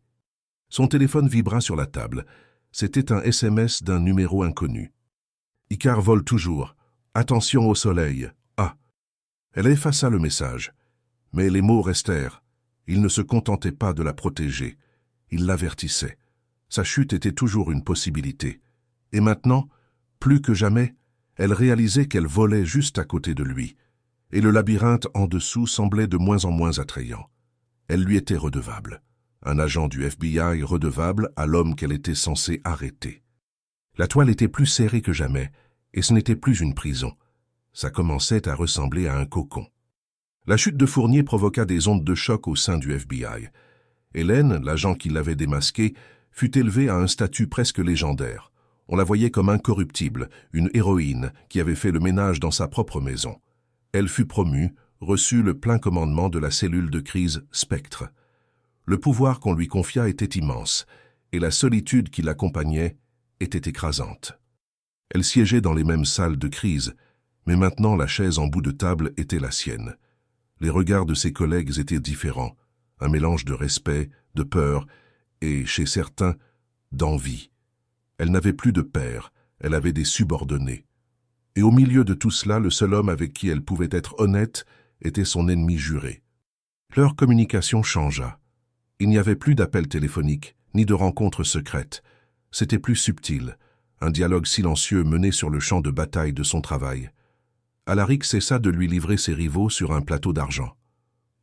Son téléphone vibra sur la table. C'était un SMS d'un numéro inconnu. « Icar vole toujours. Attention au soleil. Ah !» Elle effaça le message. Mais les mots restèrent. Il ne se contentait pas de la protéger. Il l'avertissait. Sa chute était toujours une possibilité. Et maintenant, plus que jamais, elle réalisait qu'elle volait juste à côté de lui, et le labyrinthe en dessous semblait de moins en moins attrayant. Elle lui était redevable, un agent du FBI redevable à l'homme qu'elle était censée arrêter. La toile était plus serrée que jamais, et ce n'était plus une prison. Ça commençait à ressembler à un cocon. La chute de Fournier provoqua des ondes de choc au sein du FBI. Hélène, l'agent qui l'avait démasqué, fut élevée à un statut presque légendaire. On la voyait comme incorruptible, une héroïne qui avait fait le ménage dans sa propre maison. Elle fut promue, reçut le plein commandement de la cellule de crise Spectre. Le pouvoir qu'on lui confia était immense, et la solitude qui l'accompagnait était écrasante. Elle siégeait dans les mêmes salles de crise, mais maintenant la chaise en bout de table était la sienne. Les regards de ses collègues étaient différents, un mélange de respect, de peur et, chez certains, d'envie. Elle n'avait plus de père, elle avait des subordonnés. Et au milieu de tout cela, le seul homme avec qui elle pouvait être honnête était son ennemi juré. Leur communication changea. Il n'y avait plus d'appels téléphoniques, ni de rencontres secrètes. C'était plus subtil, un dialogue silencieux mené sur le champ de bataille de son travail. Alaric cessa de lui livrer ses rivaux sur un plateau d'argent.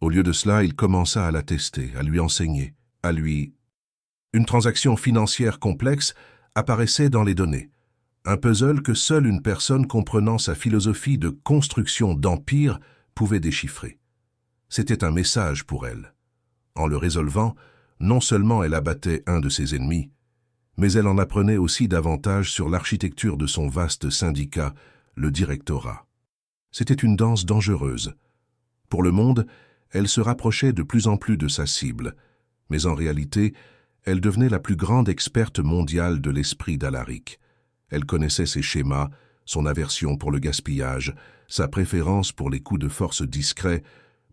Au lieu de cela, il commença à la tester, à lui enseigner, à lui... Une transaction financière complexe apparaissait dans les données. Un puzzle que seule une personne comprenant sa philosophie de construction d'empire pouvait déchiffrer. C'était un message pour elle. En le résolvant, non seulement elle abattait un de ses ennemis, mais elle en apprenait aussi davantage sur l'architecture de son vaste syndicat, le directorat. C'était une danse dangereuse. Pour le monde, elle se rapprochait de plus en plus de sa cible, mais en réalité, elle devenait la plus grande experte mondiale de l'esprit d'Alaric. Elle connaissait ses schémas, son aversion pour le gaspillage, sa préférence pour les coups de force discrets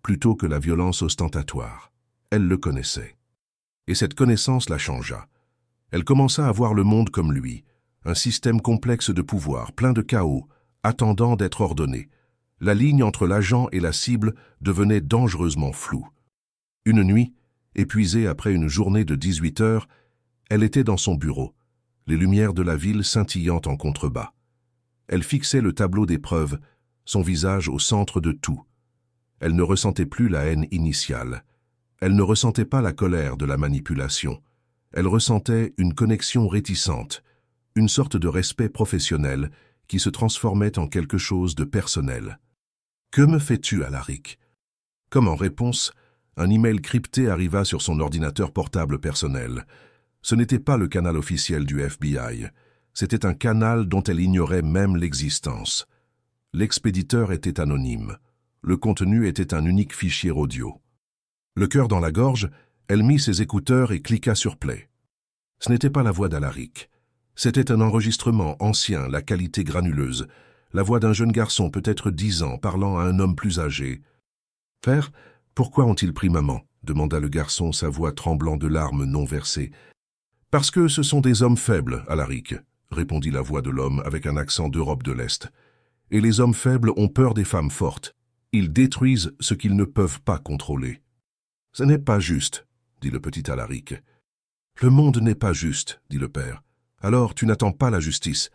plutôt que la violence ostentatoire. Elle le connaissait. Et cette connaissance la changea. Elle commença à voir le monde comme lui, un système complexe de pouvoir, plein de chaos, attendant d'être ordonné. La ligne entre l'agent et la cible devenait dangereusement floue. Une nuit, épuisée après une journée de 18 heures, elle était dans son bureau, les lumières de la ville scintillant en contrebas. Elle fixait le tableau d'épreuves, son visage au centre de tout. Elle ne ressentait plus la haine initiale. Elle ne ressentait pas la colère de la manipulation. Elle ressentait une connexion réticente, une sorte de respect professionnel qui se transformait en quelque chose de personnel. « Que me fais-tu, Alaric ?» Comme en réponse, un email crypté arriva sur son ordinateur portable personnel. Ce n'était pas le canal officiel du FBI. C'était un canal dont elle ignorait même l'existence. L'expéditeur était anonyme. Le contenu était un unique fichier audio. Le cœur dans la gorge, elle mit ses écouteurs et cliqua sur play. Ce n'était pas la voix d'Alaric. C'était un enregistrement ancien, la qualité granuleuse, la voix d'un jeune garçon, peut-être 10 ans, parlant à un homme plus âgé. « Père, pourquoi ont-ils pris maman ?» demanda le garçon, sa voix tremblant de larmes non versées. « Parce que ce sont des hommes faibles, Alaric, » répondit la voix de l'homme avec un accent d'Europe de l'Est. « Et les hommes faibles ont peur des femmes fortes. Ils détruisent ce qu'ils ne peuvent pas contrôler. »« Ce n'est pas juste, » dit le petit Alaric. « Le monde n'est pas juste, » dit le père. « Alors tu n'attends pas la justice.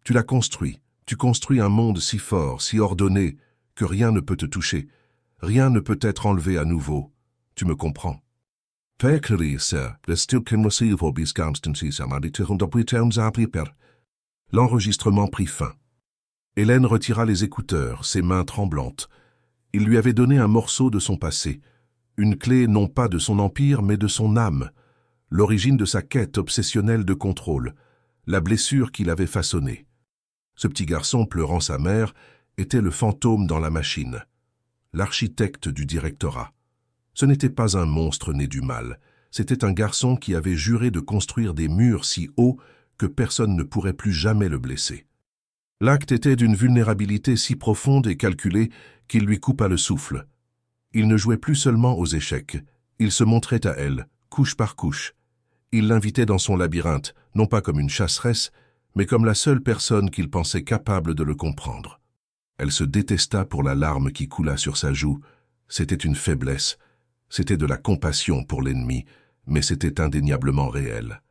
Tu la construis. Tu construis un monde si fort, si ordonné, que rien ne peut te toucher. Rien ne peut être enlevé à nouveau. Tu me comprends. L'enregistrement prit fin. Hélène retira les écouteurs, ses mains tremblantes. Il lui avait donné un morceau de son passé, une clé non pas de son empire, mais de son âme, l'origine de sa quête obsessionnelle de contrôle, la blessure qu'il avait façonnée. Ce petit garçon, pleurant sa mère, était le fantôme dans la machine, l'architecte du directorat. Ce n'était pas un monstre né du mal, c'était un garçon qui avait juré de construire des murs si hauts que personne ne pourrait plus jamais le blesser. L'acte était d'une vulnérabilité si profonde et calculée qu'il lui coupa le souffle. Il ne jouait plus seulement aux échecs, il se montrait à elle, couche par couche. Il l'invitait dans son labyrinthe, non pas comme une chasseresse, mais comme la seule personne qu'il pensait capable de le comprendre. Elle se détesta pour la larme qui coula sur sa joue. C'était une faiblesse, c'était de la compassion pour l'ennemi, mais c'était indéniablement réel.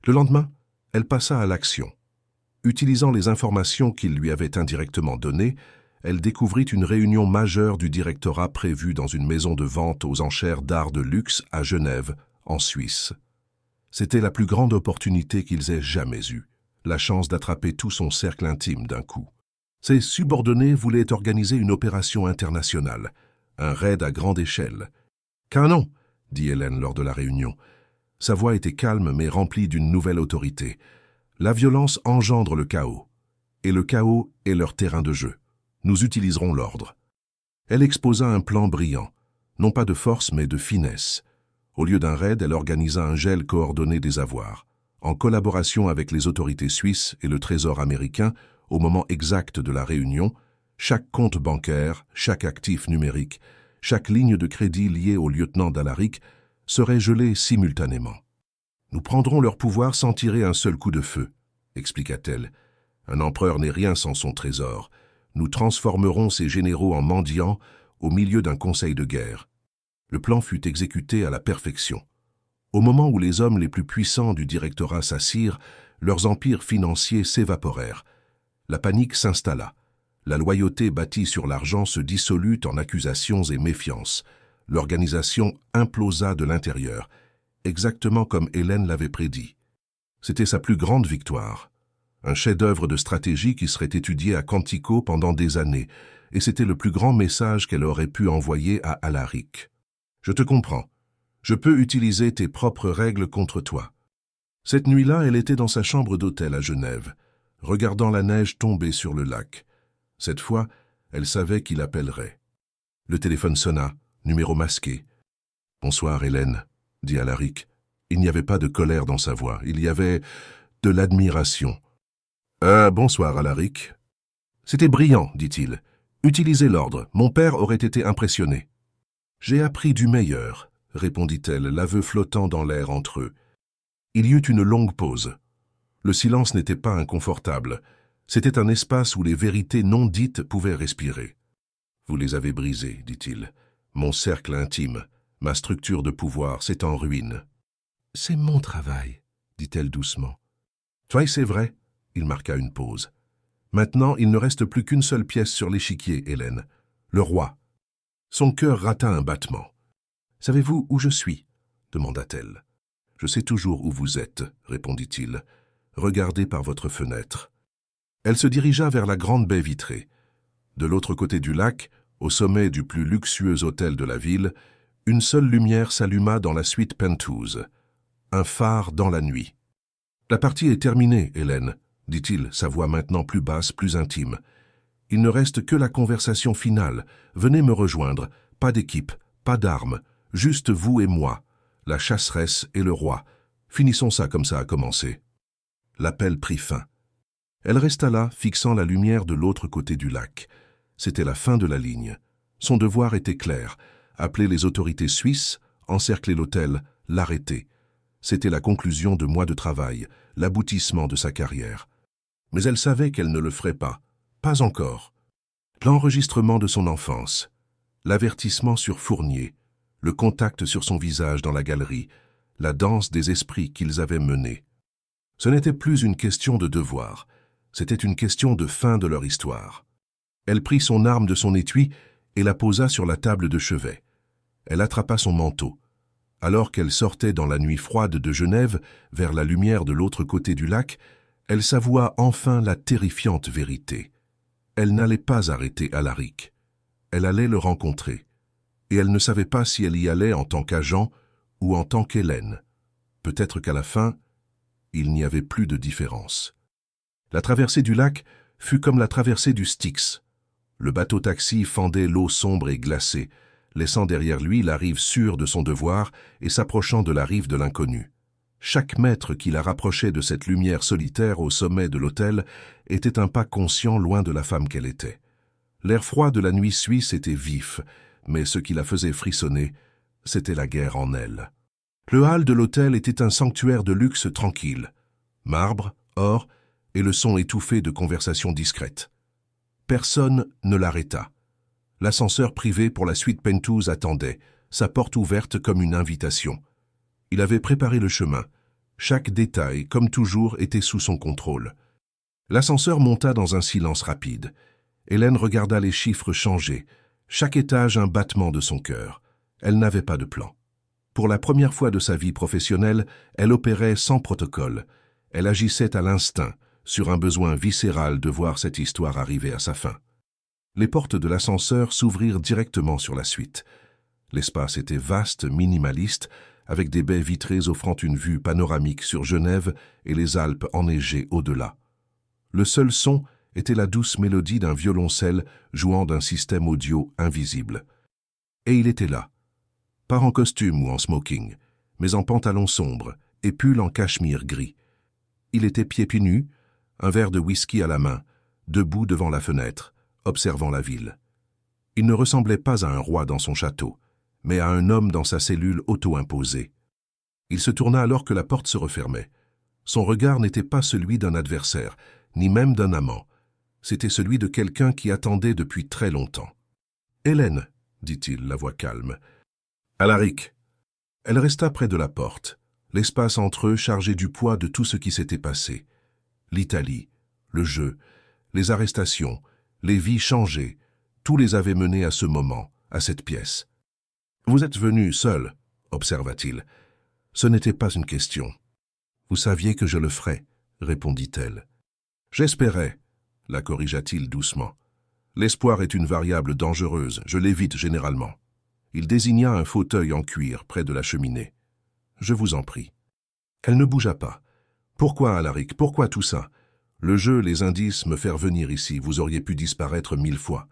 Le lendemain, elle passa à l'action. Utilisant les informations qu'il lui avait indirectement données, elle découvrit une réunion majeure du directorat prévue dans une maison de vente aux enchères d'art de luxe à Genève, en Suisse. C'était la plus grande opportunité qu'ils aient jamais eue, la chance d'attraper tout son cercle intime d'un coup. Ses subordonnés voulaient organiser une opération internationale, un raid à grande échelle. « Canon !» dit Hélène lors de la réunion. Sa voix était calme mais remplie d'une nouvelle autorité. La violence engendre le chaos, et le chaos est leur terrain de jeu. Nous utiliserons l'ordre. Elle exposa un plan brillant, non pas de force mais de finesse. Au lieu d'un raid, elle organisa un gel coordonné des avoirs. En collaboration avec les autorités suisses et le Trésor américain, au moment exact de la réunion, chaque compte bancaire, chaque actif numérique, chaque ligne de crédit liée au lieutenant d'Alaric serait gelée simultanément. « Nous prendrons leur pouvoir sans tirer un seul coup de feu, » expliqua-t-elle. « Un empereur n'est rien sans son trésor. Nous transformerons ces généraux en mendiants au milieu d'un conseil de guerre. » Le plan fut exécuté à la perfection. Au moment où les hommes les plus puissants du directorat s'assirent, leurs empires financiers s'évaporèrent. La panique s'installa. La loyauté bâtie sur l'argent se dissolut en accusations et méfiances. L'organisation implosa de l'intérieur, exactement comme Hélène l'avait prédit. C'était sa plus grande victoire. Un chef-d'œuvre de stratégie qui serait étudié à Quantico pendant des années, et c'était le plus grand message qu'elle aurait pu envoyer à Alaric. « Je te comprends. Je peux utiliser tes propres règles contre toi. » Cette nuit-là, elle était dans sa chambre d'hôtel à Genève, regardant la neige tomber sur le lac. Cette fois, elle savait qu'il appellerait. Le téléphone sonna, numéro masqué. « Bonsoir, Hélène, » dit Alaric. Il n'y avait pas de colère dans sa voix, il y avait de l'admiration. « Bonsoir, Alaric. »« C'était brillant, dit-il. Utilisez l'ordre, mon père aurait été impressionné. »« J'ai appris du meilleur, » répondit-elle, l'aveu flottant dans l'air entre eux. Il y eut une longue pause. Le silence n'était pas inconfortable. C'était un espace où les vérités non dites pouvaient respirer. « Vous les avez brisées, dit-il. Mon cercle intime, ma structure de pouvoir, c'est en ruine. »« C'est mon travail, » dit-elle doucement. « Toi, c'est vrai. » Il marqua une pause. « Maintenant, il ne reste plus qu'une seule pièce sur l'échiquier, Hélène. Le roi. » Son cœur rata un battement. « Savez-vous où je suis ?» demanda-t-elle. « Je sais toujours où vous êtes, » répondit-il. « Regardez par votre fenêtre. » Elle se dirigea vers la grande baie vitrée. De l'autre côté du lac, au sommet du plus luxueux hôtel de la ville, une seule lumière s'alluma dans la suite Pentouse. Un phare dans la nuit. « La partie est terminée, Hélène, » dit-il, sa voix maintenant plus basse, plus intime. « Il ne reste que la conversation finale. Venez me rejoindre. Pas d'équipe, pas d'armes. Juste vous et moi. La chasseresse et le roi. Finissons ça comme ça a commencé. » L'appel prit fin. Elle resta là, fixant la lumière de l'autre côté du lac. C'était la fin de la ligne. Son devoir était clair. Appeler les autorités suisses, encercler l'hôtel, l'arrêter. C'était la conclusion de mois de travail, l'aboutissement de sa carrière. Mais elle savait qu'elle ne le ferait pas. Pas encore. L'enregistrement de son enfance, l'avertissement sur Fournier, le contact sur son visage dans la galerie, la danse des esprits qu'ils avaient menée. Ce n'était plus une question de devoir, c'était une question de fin de leur histoire. Elle prit son arme de son étui et la posa sur la table de chevet. Elle attrapa son manteau. Alors qu'elle sortait dans la nuit froide de Genève, vers la lumière de l'autre côté du lac, elle s'avoua enfin la terrifiante vérité. Elle n'allait pas arrêter Alaric. Elle allait le rencontrer. Et elle ne savait pas si elle y allait en tant qu'agent ou en tant qu'Hélène. Peut-être qu'à la fin, il n'y avait plus de différence. La traversée du lac fut comme la traversée du Styx. Le bateau-taxi fendait l'eau sombre et glacée, laissant derrière lui la rive sûre de son devoir et s'approchant de la rive de l'inconnu. Chaque mètre qui la rapprochait de cette lumière solitaire au sommet de l'hôtel était un pas conscient loin de la femme qu'elle était. L'air froid de la nuit suisse était vif, mais ce qui la faisait frissonner, c'était la guerre en elle. Le hall de l'hôtel était un sanctuaire de luxe tranquille. Marbre, or et le son étouffé de conversations discrètes. Personne ne l'arrêta. L'ascenseur privé pour la suite Pentouse attendait, sa porte ouverte comme une invitation. Il avait préparé le chemin. Chaque détail, comme toujours, était sous son contrôle. L'ascenseur monta dans un silence rapide. Hélène regarda les chiffres changer, chaque étage un battement de son cœur. Elle n'avait pas de plan. Pour la première fois de sa vie professionnelle, elle opérait sans protocole. Elle agissait à l'instinct, sur un besoin viscéral de voir cette histoire arriver à sa fin. Les portes de l'ascenseur s'ouvrirent directement sur la suite. L'espace était vaste, minimaliste, avec des baies vitrées offrant une vue panoramique sur Genève et les Alpes enneigées au-delà. Le seul son était la douce mélodie d'un violoncelle jouant d'un système audio invisible. Et il était là. Pas en costume ou en smoking, mais en pantalon sombre et pull en cachemire gris. Il était pieds nus, un verre de whisky à la main, debout devant la fenêtre, observant la ville. Il ne ressemblait pas à un roi dans son château, mais à un homme dans sa cellule auto-imposée. Il se tourna alors que la porte se refermait. Son regard n'était pas celui d'un adversaire, ni même d'un amant. C'était celui de quelqu'un qui attendait depuis très longtemps. « Hélène, » dit-il, la voix calme. « Alaric !» Elle resta près de la porte, l'espace entre eux chargé du poids de tout ce qui s'était passé. L'Italie, le jeu, les arrestations, les vies changées, tout les avait menés à ce moment, à cette pièce. « Vous êtes venu seul, » observa-t-il. « Ce n'était pas une question. »« Vous saviez que je le ferais, » répondit-elle. « J'espérais, » la corrigea-t-il doucement. « L'espoir est une variable dangereuse, je l'évite généralement. » Il désigna un fauteuil en cuir près de la cheminée. « Je vous en prie. » Elle ne bougea pas. « Pourquoi, Alaric, pourquoi tout ça? Le jeu, les indices, me faire venir ici, vous auriez pu disparaître 1000 fois. »«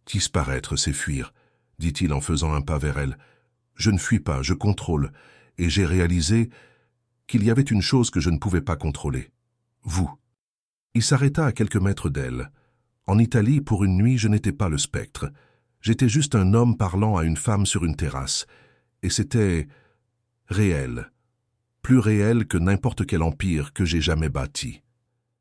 Disparaître, c'est fuir, » dit-il en faisant un pas vers elle. « Je ne fuis pas, je contrôle, et j'ai réalisé qu'il y avait une chose que je ne pouvais pas contrôler. Vous. » Il s'arrêta à quelques mètres d'elle. En Italie, pour une nuit, je n'étais pas le spectre. J'étais juste un homme parlant à une femme sur une terrasse. Et c'était réel. Plus réel que n'importe quel empire que j'ai jamais bâti.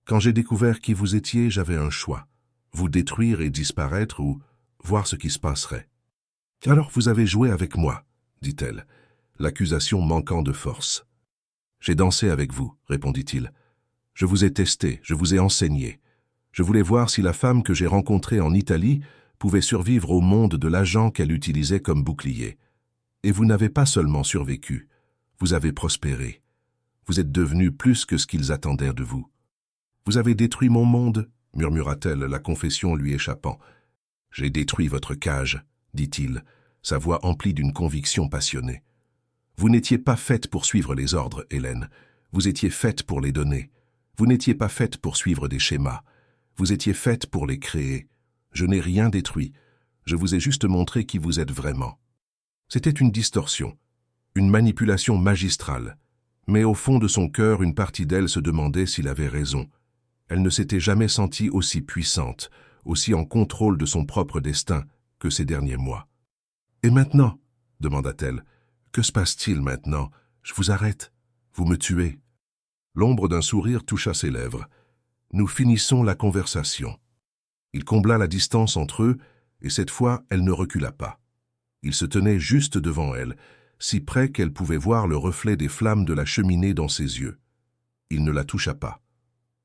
Quand j'ai découvert qui vous étiez, j'avais un choix. Vous détruire et disparaître ou voir ce qui se passerait. « Alors vous avez joué avec moi, » dit-elle, l'accusation manquant de force. « J'ai dansé avec vous, » répondit-il. « Je vous ai testé, je vous ai enseigné. Je voulais voir si la femme que j'ai rencontrée en Italie pouvait survivre au monde de l'agent qu'elle utilisait comme bouclier. Et vous n'avez pas seulement survécu, vous avez prospéré. Vous êtes devenu plus que ce qu'ils attendaient de vous. Vous avez détruit mon monde, murmura-t-elle, la confession lui échappant. J'ai détruit votre cage, dit-il, sa voix emplie d'une conviction passionnée. Vous n'étiez pas faite pour suivre les ordres, Hélène. Vous étiez faite pour les donner. Vous n'étiez pas faite pour suivre des schémas. Vous étiez faite pour les créer. Je n'ai rien détruit. Je vous ai juste montré qui vous êtes vraiment. C'était une distorsion, une manipulation magistrale. Mais au fond de son cœur, une partie d'elle se demandait s'il avait raison. Elle ne s'était jamais sentie aussi puissante, aussi en contrôle de son propre destin que ces derniers mois. « Et maintenant ?» demanda-t-elle. « Que se passe-t-il maintenant? Je vous arrête. Vous me tuez. » L'ombre d'un sourire toucha ses lèvres. « Nous finissons la conversation. » Il combla la distance entre eux, et cette fois, elle ne recula pas. Il se tenait juste devant elle, si près qu'elle pouvait voir le reflet des flammes de la cheminée dans ses yeux. Il ne la toucha pas.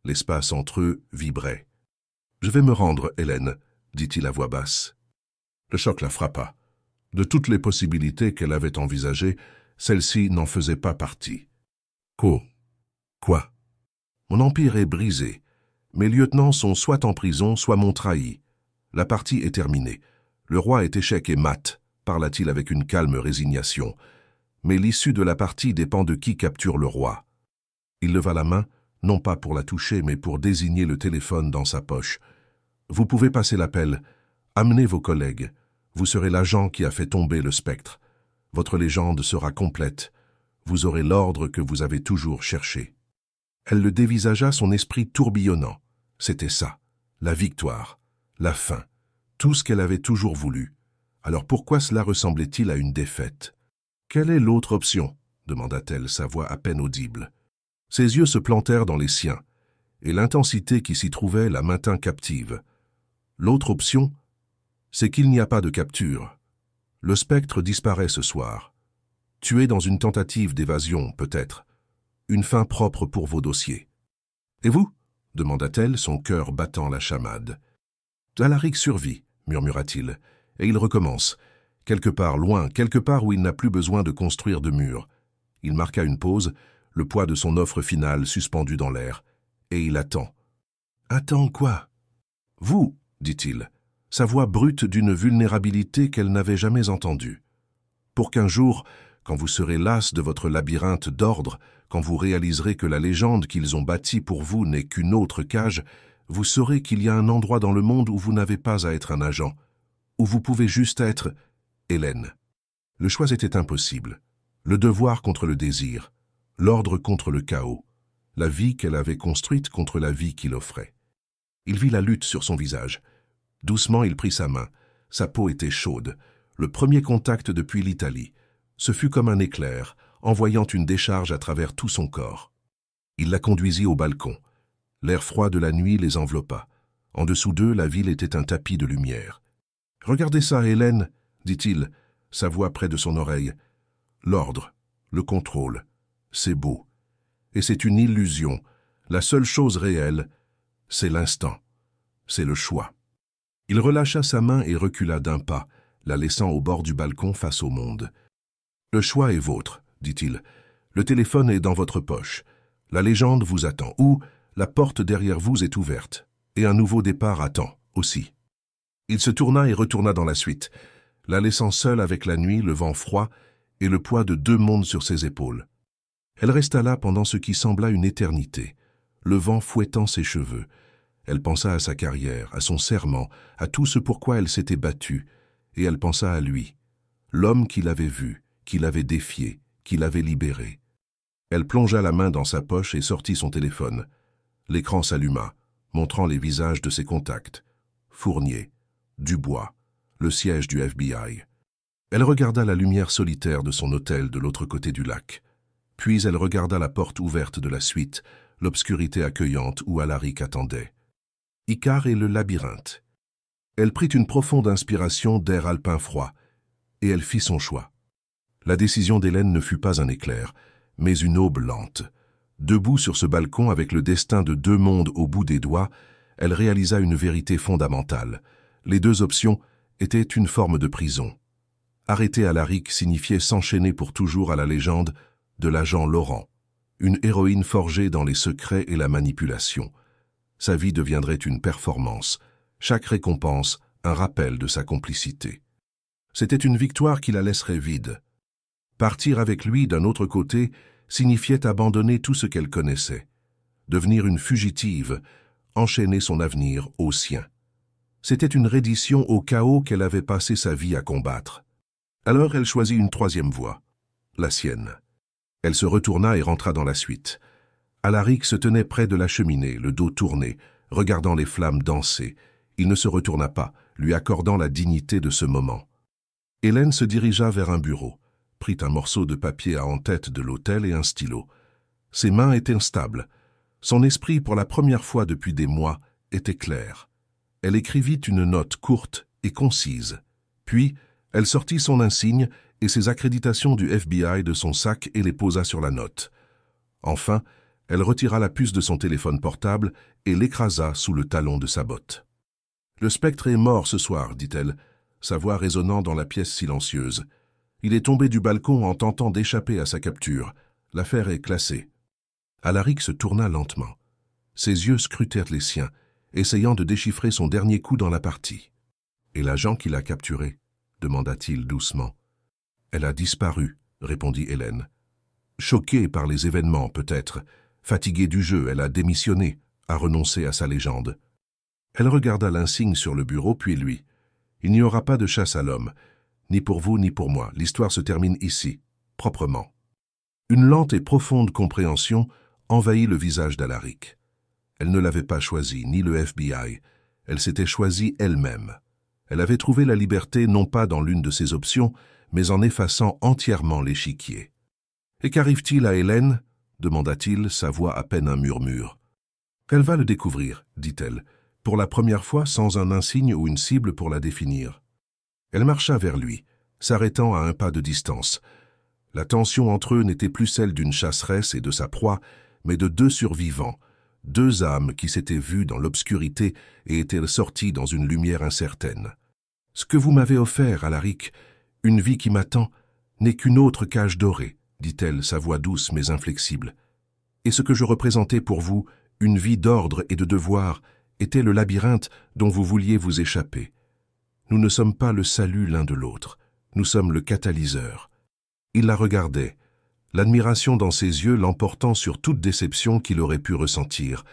L'espace entre eux vibrait. « Je vais me rendre, Hélène, » dit-il à voix basse. Le choc la frappa. De toutes les possibilités qu'elle avait envisagées, celle-ci n'en faisait pas partie. « Quoi? Mon empire est brisé. Mes lieutenants sont soit en prison, soit m'ont trahi. La partie est terminée. Le roi est échec et mat, parla-t-il avec une calme résignation. Mais l'issue de la partie dépend de qui capture le roi. » Il leva la main, non pas pour la toucher, mais pour désigner le téléphone dans sa poche. « Vous pouvez passer l'appel. Amenez vos collègues. Vous serez l'agent qui a fait tomber le spectre. Votre légende sera complète. Vous aurez l'ordre que vous avez toujours cherché. » Elle le dévisagea, son esprit tourbillonnant. C'était ça, la victoire, la fin, tout ce qu'elle avait toujours voulu. Alors pourquoi cela ressemblait-il à une défaite? « Quelle est l'autre option ?» demanda-t-elle, sa voix à peine audible. Ses yeux se plantèrent dans les siens, et l'intensité qui s'y trouvait la maintint captive. « L'autre option, c'est qu'il n'y a pas de capture. Le spectre disparaît ce soir. Tué dans une tentative d'évasion, peut-être. Une fin propre pour vos dossiers. »« Et vous ?» demanda-t-elle, son cœur battant la chamade. « Alaric survit, » murmura-t-il, et il recommence. Quelque part loin, quelque part où il n'a plus besoin de construire de murs. Il marqua une pause, le poids de son offre finale suspendu dans l'air, et il attend. « Attends quoi ?»« Vous, » dit-il, sa voix brute d'une vulnérabilité qu'elle n'avait jamais entendue. « Pour qu'un jour, quand vous serez las de votre labyrinthe d'ordre, quand vous réaliserez que la légende qu'ils ont bâtie pour vous n'est qu'une autre cage, vous saurez qu'il y a un endroit dans le monde où vous n'avez pas à être un agent, où vous pouvez juste être Hélène. » Le choix était impossible. Le devoir contre le désir, l'ordre contre le chaos, la vie qu'elle avait construite contre la vie qu'il offrait. Il vit la lutte sur son visage. Doucement, il prit sa main. Sa peau était chaude. Le premier contact depuis l'Italie. Ce fut comme un éclair, envoyant une décharge à travers tout son corps. Il la conduisit au balcon. L'air froid de la nuit les enveloppa. En dessous d'eux, la ville était un tapis de lumière. « Regardez ça, Hélène !» dit-il, sa voix près de son oreille. « L'ordre, le contrôle, c'est beau. Et c'est une illusion. La seule chose réelle, c'est l'instant. C'est le choix. » Il relâcha sa main et recula d'un pas, la laissant au bord du balcon face au monde. « Le choix est vôtre, dit-il. Le téléphone est dans votre poche. La légende vous attend, ou la porte derrière vous est ouverte, et un nouveau départ attend, aussi. » Il se tourna et retourna dans la suite, la laissant seule avec la nuit, le vent froid et le poids de 2 mondes sur ses épaules. Elle resta là pendant ce qui sembla une éternité, le vent fouettant ses cheveux. Elle pensa à sa carrière, à son serment, à tout ce pourquoi elle s'était battue, et elle pensa à lui, l'homme qui l'avait vu, qui l'avait défié, qui l'avait libéré. Elle plongea la main dans sa poche et sortit son téléphone. L'écran s'alluma, montrant les visages de ses contacts. Fournier, Dubois, le siège du FBI. Elle regarda la lumière solitaire de son hôtel de l'autre côté du lac. Puis elle regarda la porte ouverte de la suite, l'obscurité accueillante où Alaric attendait. Icare et le labyrinthe. Elle prit une profonde inspiration d'air alpin froid, et elle fit son choix. La décision d'Hélène ne fut pas un éclair, mais une aube lente. Debout sur ce balcon avec le destin de 2 mondes au bout des doigts, elle réalisa une vérité fondamentale. Les 2 options étaient une forme de prison. Arrêter Alaric signifiait s'enchaîner pour toujours à la légende de l'agent Laurent, une héroïne forgée dans les secrets et la manipulation. Sa vie deviendrait une performance, chaque récompense un rappel de sa complicité. C'était une victoire qui la laisserait vide. Partir avec lui d'un autre côté signifiait abandonner tout ce qu'elle connaissait, devenir une fugitive, enchaîner son avenir au sien. C'était une reddition au chaos qu'elle avait passé sa vie à combattre. Alors elle choisit une 3e voie, la sienne. Elle se retourna et rentra dans la suite. Alaric se tenait près de la cheminée, le dos tourné, regardant les flammes danser. Il ne se retourna pas, lui accordant la dignité de ce moment. Hélène se dirigea vers un bureau, prit un morceau de papier à en-tête de l'autel et un stylo. Ses mains étaient instables. Son esprit, pour la première fois depuis des mois, était clair. Elle écrivit une note courte et concise. Puis, elle sortit son insigne et ses accréditations du FBI de son sac et les posa sur la note. Enfin, elle retira la puce de son téléphone portable et l'écrasa sous le talon de sa botte. « Le spectre est mort ce soir, dit-elle, sa voix résonnant dans la pièce silencieuse. Il est tombé du balcon en tentant d'échapper à sa capture. L'affaire est classée. » Alaric se tourna lentement. Ses yeux scrutèrent les siens, essayant de déchiffrer son dernier coup dans la partie. « Et l'agent qui l'a capturé ?» demanda-t-il doucement. « Elle a disparu, » répondit Hélène. Choquée par les événements, peut-être, fatiguée du jeu, elle a démissionné, a renoncé à sa légende. Elle regarda l'insigne sur le bureau, puis lui. « Il n'y aura pas de chasse à l'homme, ni pour vous ni pour moi. L'histoire se termine ici, proprement. » Une lente et profonde compréhension envahit le visage d'Alaric. Elle ne l'avait pas choisi, ni le FBI. Elle s'était choisie elle-même. Elle avait trouvé la liberté non pas dans l'une de ses options, mais en effaçant entièrement l'échiquier. « Et qu'arrive-t-il à Hélène » demanda-t-il, sa voix à peine un murmure. « Elle va le découvrir, dit-elle, pour la première fois sans un insigne ou une cible pour la définir. » Elle marcha vers lui, s'arrêtant à un pas de distance. La tension entre eux n'était plus celle d'une chasseresse et de sa proie, mais de 2 survivants, 2 âmes qui s'étaient vues dans l'obscurité et étaient sorties dans une lumière incertaine. « Ce que vous m'avez offert, Alaric, une vie qui m'attend, n'est qu'une autre cage dorée, dit-elle, sa voix douce mais inflexible. Et ce que je représentais pour vous, une vie d'ordre et de devoir, était le labyrinthe dont vous vouliez vous échapper. Nous ne sommes pas le salut l'un de l'autre, nous sommes le catalyseur. » Il la regardait, l'admiration dans ses yeux l'emportant sur toute déception qu'il aurait pu ressentir.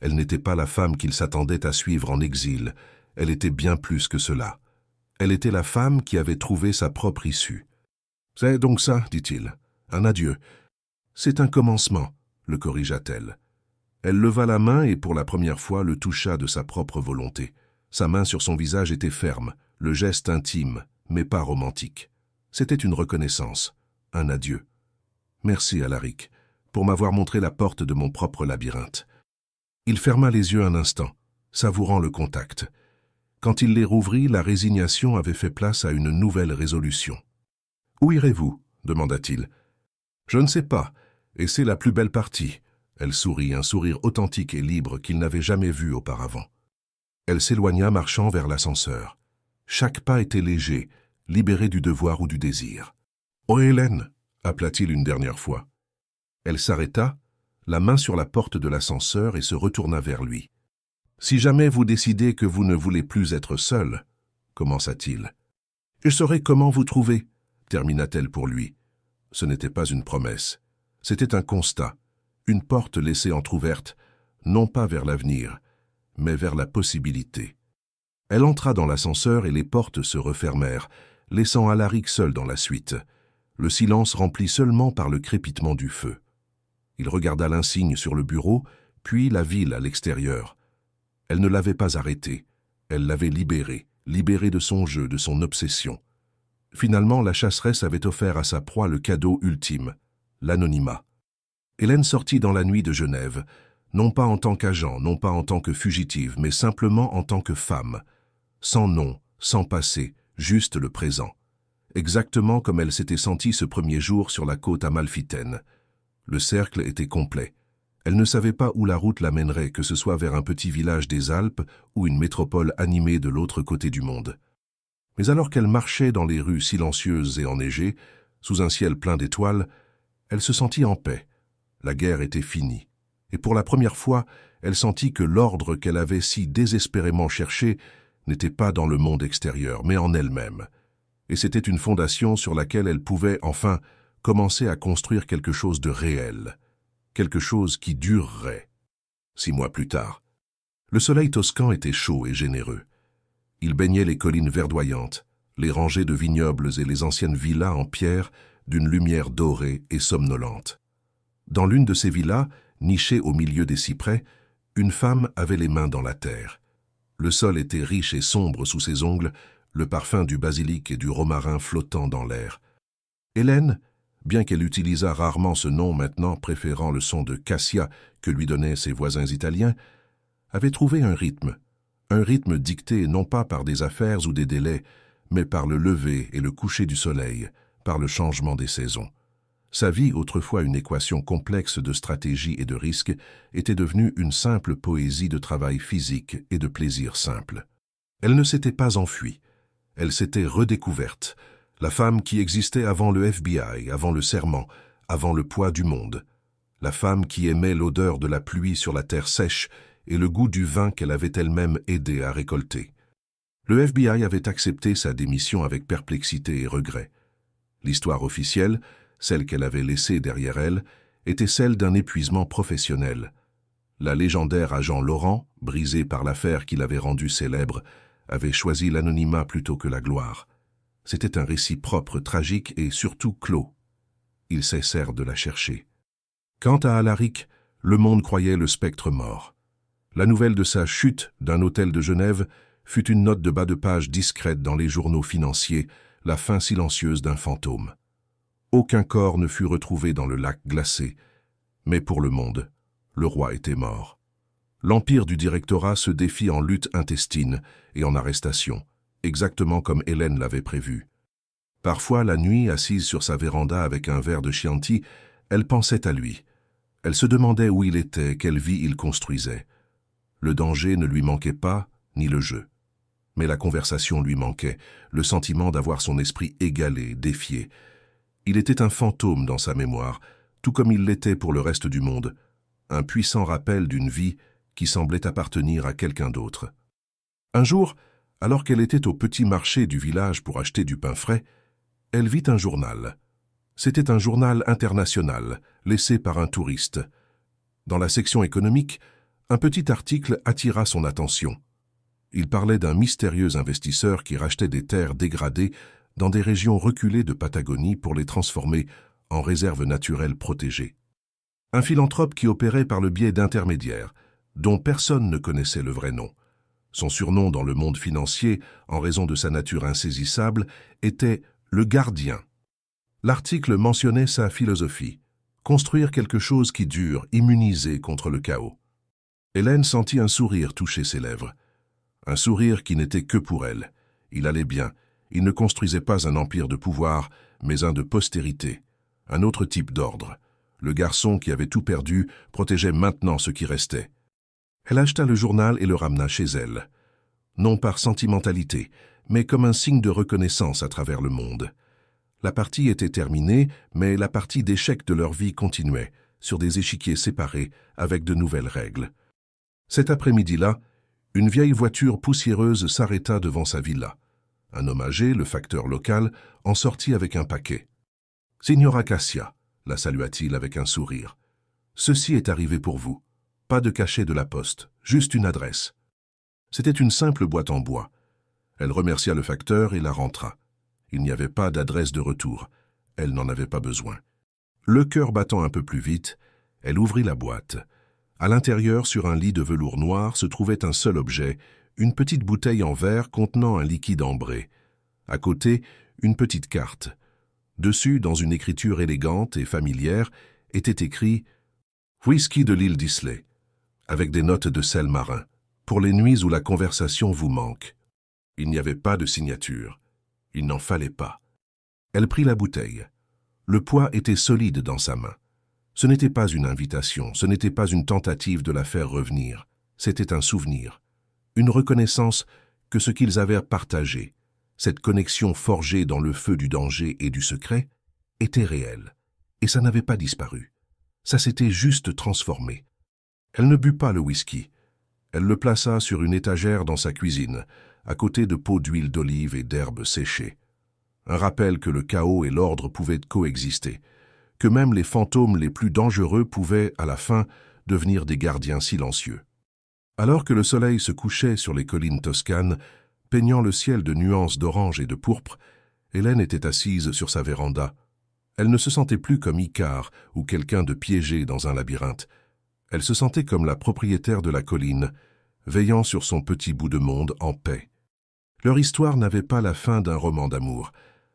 Elle n'était pas la femme qu'il s'attendait à suivre en exil, elle était bien plus que cela. Elle était la femme qui avait trouvé sa propre issue. « C'est donc ça, dit-il, un adieu. »« C'est un commencement, » le corrigea-t-elle. Elle leva la main et pour la première fois le toucha de sa propre volonté. Sa main sur son visage était ferme, le geste intime, mais pas romantique. C'était une reconnaissance, un adieu. Merci, Alaric, pour m'avoir montré la porte de mon propre labyrinthe. Il ferma les yeux un instant, savourant le contact. Quand il les rouvrit, la résignation avait fait place à une nouvelle résolution. « Où irez-vous » demanda-t-il. « Je ne sais pas, et c'est la plus belle partie. » Elle sourit, un sourire authentique et libre qu'il n'avait jamais vu auparavant. Elle s'éloigna marchant vers l'ascenseur. Chaque pas était léger, libéré du devoir ou du désir. « Oh Hélène » appela-t-il une dernière fois. Elle s'arrêta, la main sur la porte de l'ascenseur et se retourna vers lui. « Si jamais vous décidez que vous ne voulez plus être seul, commença-t-il. « Je saurai comment vous trouver, termina-t-elle pour lui. Ce n'était pas une promesse, c'était un constat, une porte laissée entr'ouverte, non pas vers l'avenir, mais vers la possibilité. Elle entra dans l'ascenseur et les portes se refermèrent, laissant Alaric seul dans la suite, le silence rempli seulement par le crépitement du feu. Il regarda l'insigne sur le bureau, puis la ville à l'extérieur. Elle ne l'avait pas arrêté, elle l'avait libéré de son jeu, de son obsession. Finalement, la chasseresse avait offert à sa proie le cadeau ultime, l'anonymat. Hélène sortit dans la nuit de Genève, non pas en tant qu'agent, non pas en tant que fugitive, mais simplement en tant que femme, sans nom, sans passé, juste le présent. Exactement comme elle s'était sentie ce premier jour sur la côte amalfitaine. Le cercle était complet. Elle ne savait pas où la route l'amènerait, que ce soit vers un petit village des Alpes ou une métropole animée de l'autre côté du monde. Mais alors qu'elle marchait dans les rues silencieuses et enneigées, sous un ciel plein d'étoiles, elle se sentit en paix. La guerre était finie. Et pour la première fois, elle sentit que l'ordre qu'elle avait si désespérément cherché n'était pas dans le monde extérieur, mais en elle-même. Et c'était une fondation sur laquelle elle pouvait, enfin, commencer à construire quelque chose de réel, quelque chose qui durerait. 6 mois plus tard, le soleil toscan était chaud et généreux. Il baignait les collines verdoyantes, les rangées de vignobles et les anciennes villas en pierre d'une lumière dorée et somnolente. Dans l'une de ces villas, nichée au milieu des cyprès, une femme avait les mains dans la terre. Le sol était riche et sombre sous ses ongles, le parfum du basilic et du romarin flottant dans l'air. Hélène, bien qu'elle utilisât rarement ce nom maintenant, préférant le son de Cassia que lui donnaient ses voisins italiens, avait trouvé un rythme dicté non pas par des affaires ou des délais, mais par le lever et le coucher du soleil, par le changement des saisons. Sa vie, autrefois une équation complexe de stratégie et de risque, était devenue une simple poésie de travail physique et de plaisir simple. Elle ne s'était pas enfuie, elle s'était redécouverte, la femme qui existait avant le FBI, avant le serment, avant le poids du monde, la femme qui aimait l'odeur de la pluie sur la terre sèche et le goût du vin qu'elle avait elle-même aidé à récolter. Le FBI avait accepté sa démission avec perplexité et regret. L'histoire officielle, celle qu'elle avait laissée derrière elle, était celle d'un épuisement professionnel. La légendaire agent Laurent, brisé par l'affaire qui l'avait rendu célèbre, avait choisi l'anonymat plutôt que la gloire. C'était un récit propre, tragique et surtout clos. Ils cessèrent de la chercher. Quant à Alaric, le monde croyait le spectre mort. La nouvelle de sa chute d'un hôtel de Genève fut une note de bas de page discrète dans les journaux financiers, la fin silencieuse d'un fantôme. Aucun corps ne fut retrouvé dans le lac glacé, mais pour le monde, le roi était mort. L'empire du directorat se défit en lutte intestine et en arrestation, exactement comme Hélène l'avait prévu. Parfois, la nuit, assise sur sa véranda avec un verre de Chianti, elle pensait à lui. Elle se demandait où il était, quelle vie il construisait. Le danger ne lui manquait pas, ni le jeu. Mais la conversation lui manquait, le sentiment d'avoir son esprit égalé, défié. Il était un fantôme dans sa mémoire, tout comme il l'était pour le reste du monde, un puissant rappel d'une vie qui semblait appartenir à quelqu'un d'autre. Un jour, alors qu'elle était au petit marché du village pour acheter du pain frais, elle vit un journal. C'était un journal international, laissé par un touriste. Dans la section économique, un petit article attira son attention. Il parlait d'un mystérieux investisseur qui rachetait des terres dégradées dans des régions reculées de Patagonie pour les transformer en réserves naturelles protégées. Un philanthrope qui opérait par le biais d'intermédiaires, dont personne ne connaissait le vrai nom. Son surnom dans le monde financier, en raison de sa nature insaisissable, était le gardien. L'article mentionnait sa philosophie, construire quelque chose qui dure, immunisé contre le chaos. Hélène sentit un sourire toucher ses lèvres. Un sourire qui n'était que pour elle. Il allait bien. Il ne construisait pas un empire de pouvoir, mais un de postérité. Un autre type d'ordre. Le garçon qui avait tout perdu protégeait maintenant ce qui restait. Elle acheta le journal et le ramena chez elle. Non par sentimentalité, mais comme un signe de reconnaissance à travers le monde. La partie était terminée, mais la partie d'échec de leur vie continuait, sur des échiquiers séparés, avec de nouvelles règles. Cet après-midi-là, une vieille voiture poussiéreuse s'arrêta devant sa villa. Un homme âgé, le facteur local, en sortit avec un paquet. « Signora Cassia », la salua-t-il avec un sourire. « Ceci est arrivé pour vous. Pas de cachet de la poste, juste une adresse. » C'était une simple boîte en bois. Elle remercia le facteur et la rentra. Il n'y avait pas d'adresse de retour. Elle n'en avait pas besoin. Le cœur battant un peu plus vite, elle ouvrit la boîte. À l'intérieur, sur un lit de velours noir, se trouvait un seul objet, une petite bouteille en verre contenant un liquide ambré. À côté, une petite carte. Dessus, dans une écriture élégante et familière, était écrit « Whisky de l'île d'Islay », avec des notes de sel marin, pour les nuits où la conversation vous manque. Il n'y avait pas de signature. Il n'en fallait pas. Elle prit la bouteille. Le poids était solide dans sa main. Ce n'était pas une invitation, ce n'était pas une tentative de la faire revenir. C'était un souvenir. Une reconnaissance que ce qu'ils avaient partagé, cette connexion forgée dans le feu du danger et du secret, était réelle. Et ça n'avait pas disparu. Ça s'était juste transformé. Elle ne but pas le whisky. Elle le plaça sur une étagère dans sa cuisine, à côté de pots d'huile d'olive et d'herbes séchées. Un rappel que le chaos et l'ordre pouvaient coexister, que même les fantômes les plus dangereux pouvaient, à la fin, devenir des gardiens silencieux. Alors que le soleil se couchait sur les collines toscanes, peignant le ciel de nuances d'orange et de pourpre, Hélène était assise sur sa véranda. Elle ne se sentait plus comme Icare ou quelqu'un de piégé dans un labyrinthe. Elle se sentait comme la propriétaire de la colline, veillant sur son petit bout de monde en paix. Leur histoire n'avait pas la fin d'un roman d'amour,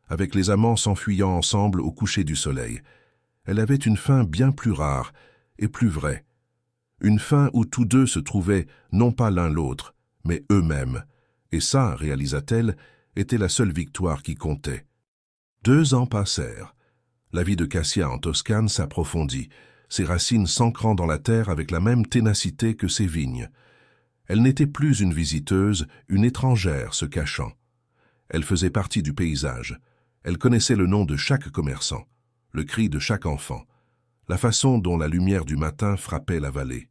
avec les amants s'enfuyant ensemble au coucher du soleil. Elle avait une fin bien plus rare et plus vraie. Une fin où tous deux se trouvaient non pas l'un l'autre, mais eux-mêmes. Et ça, réalisa-t-elle, était la seule victoire qui comptait. 2 ans passèrent. La vie de Cassia en Toscane s'approfondit, ses racines s'ancrant dans la terre avec la même ténacité que ses vignes. Elle n'était plus une visiteuse, une étrangère se cachant. Elle faisait partie du paysage. Elle connaissait le nom de chaque commerçant, le cri de chaque enfant, la façon dont la lumière du matin frappait la vallée.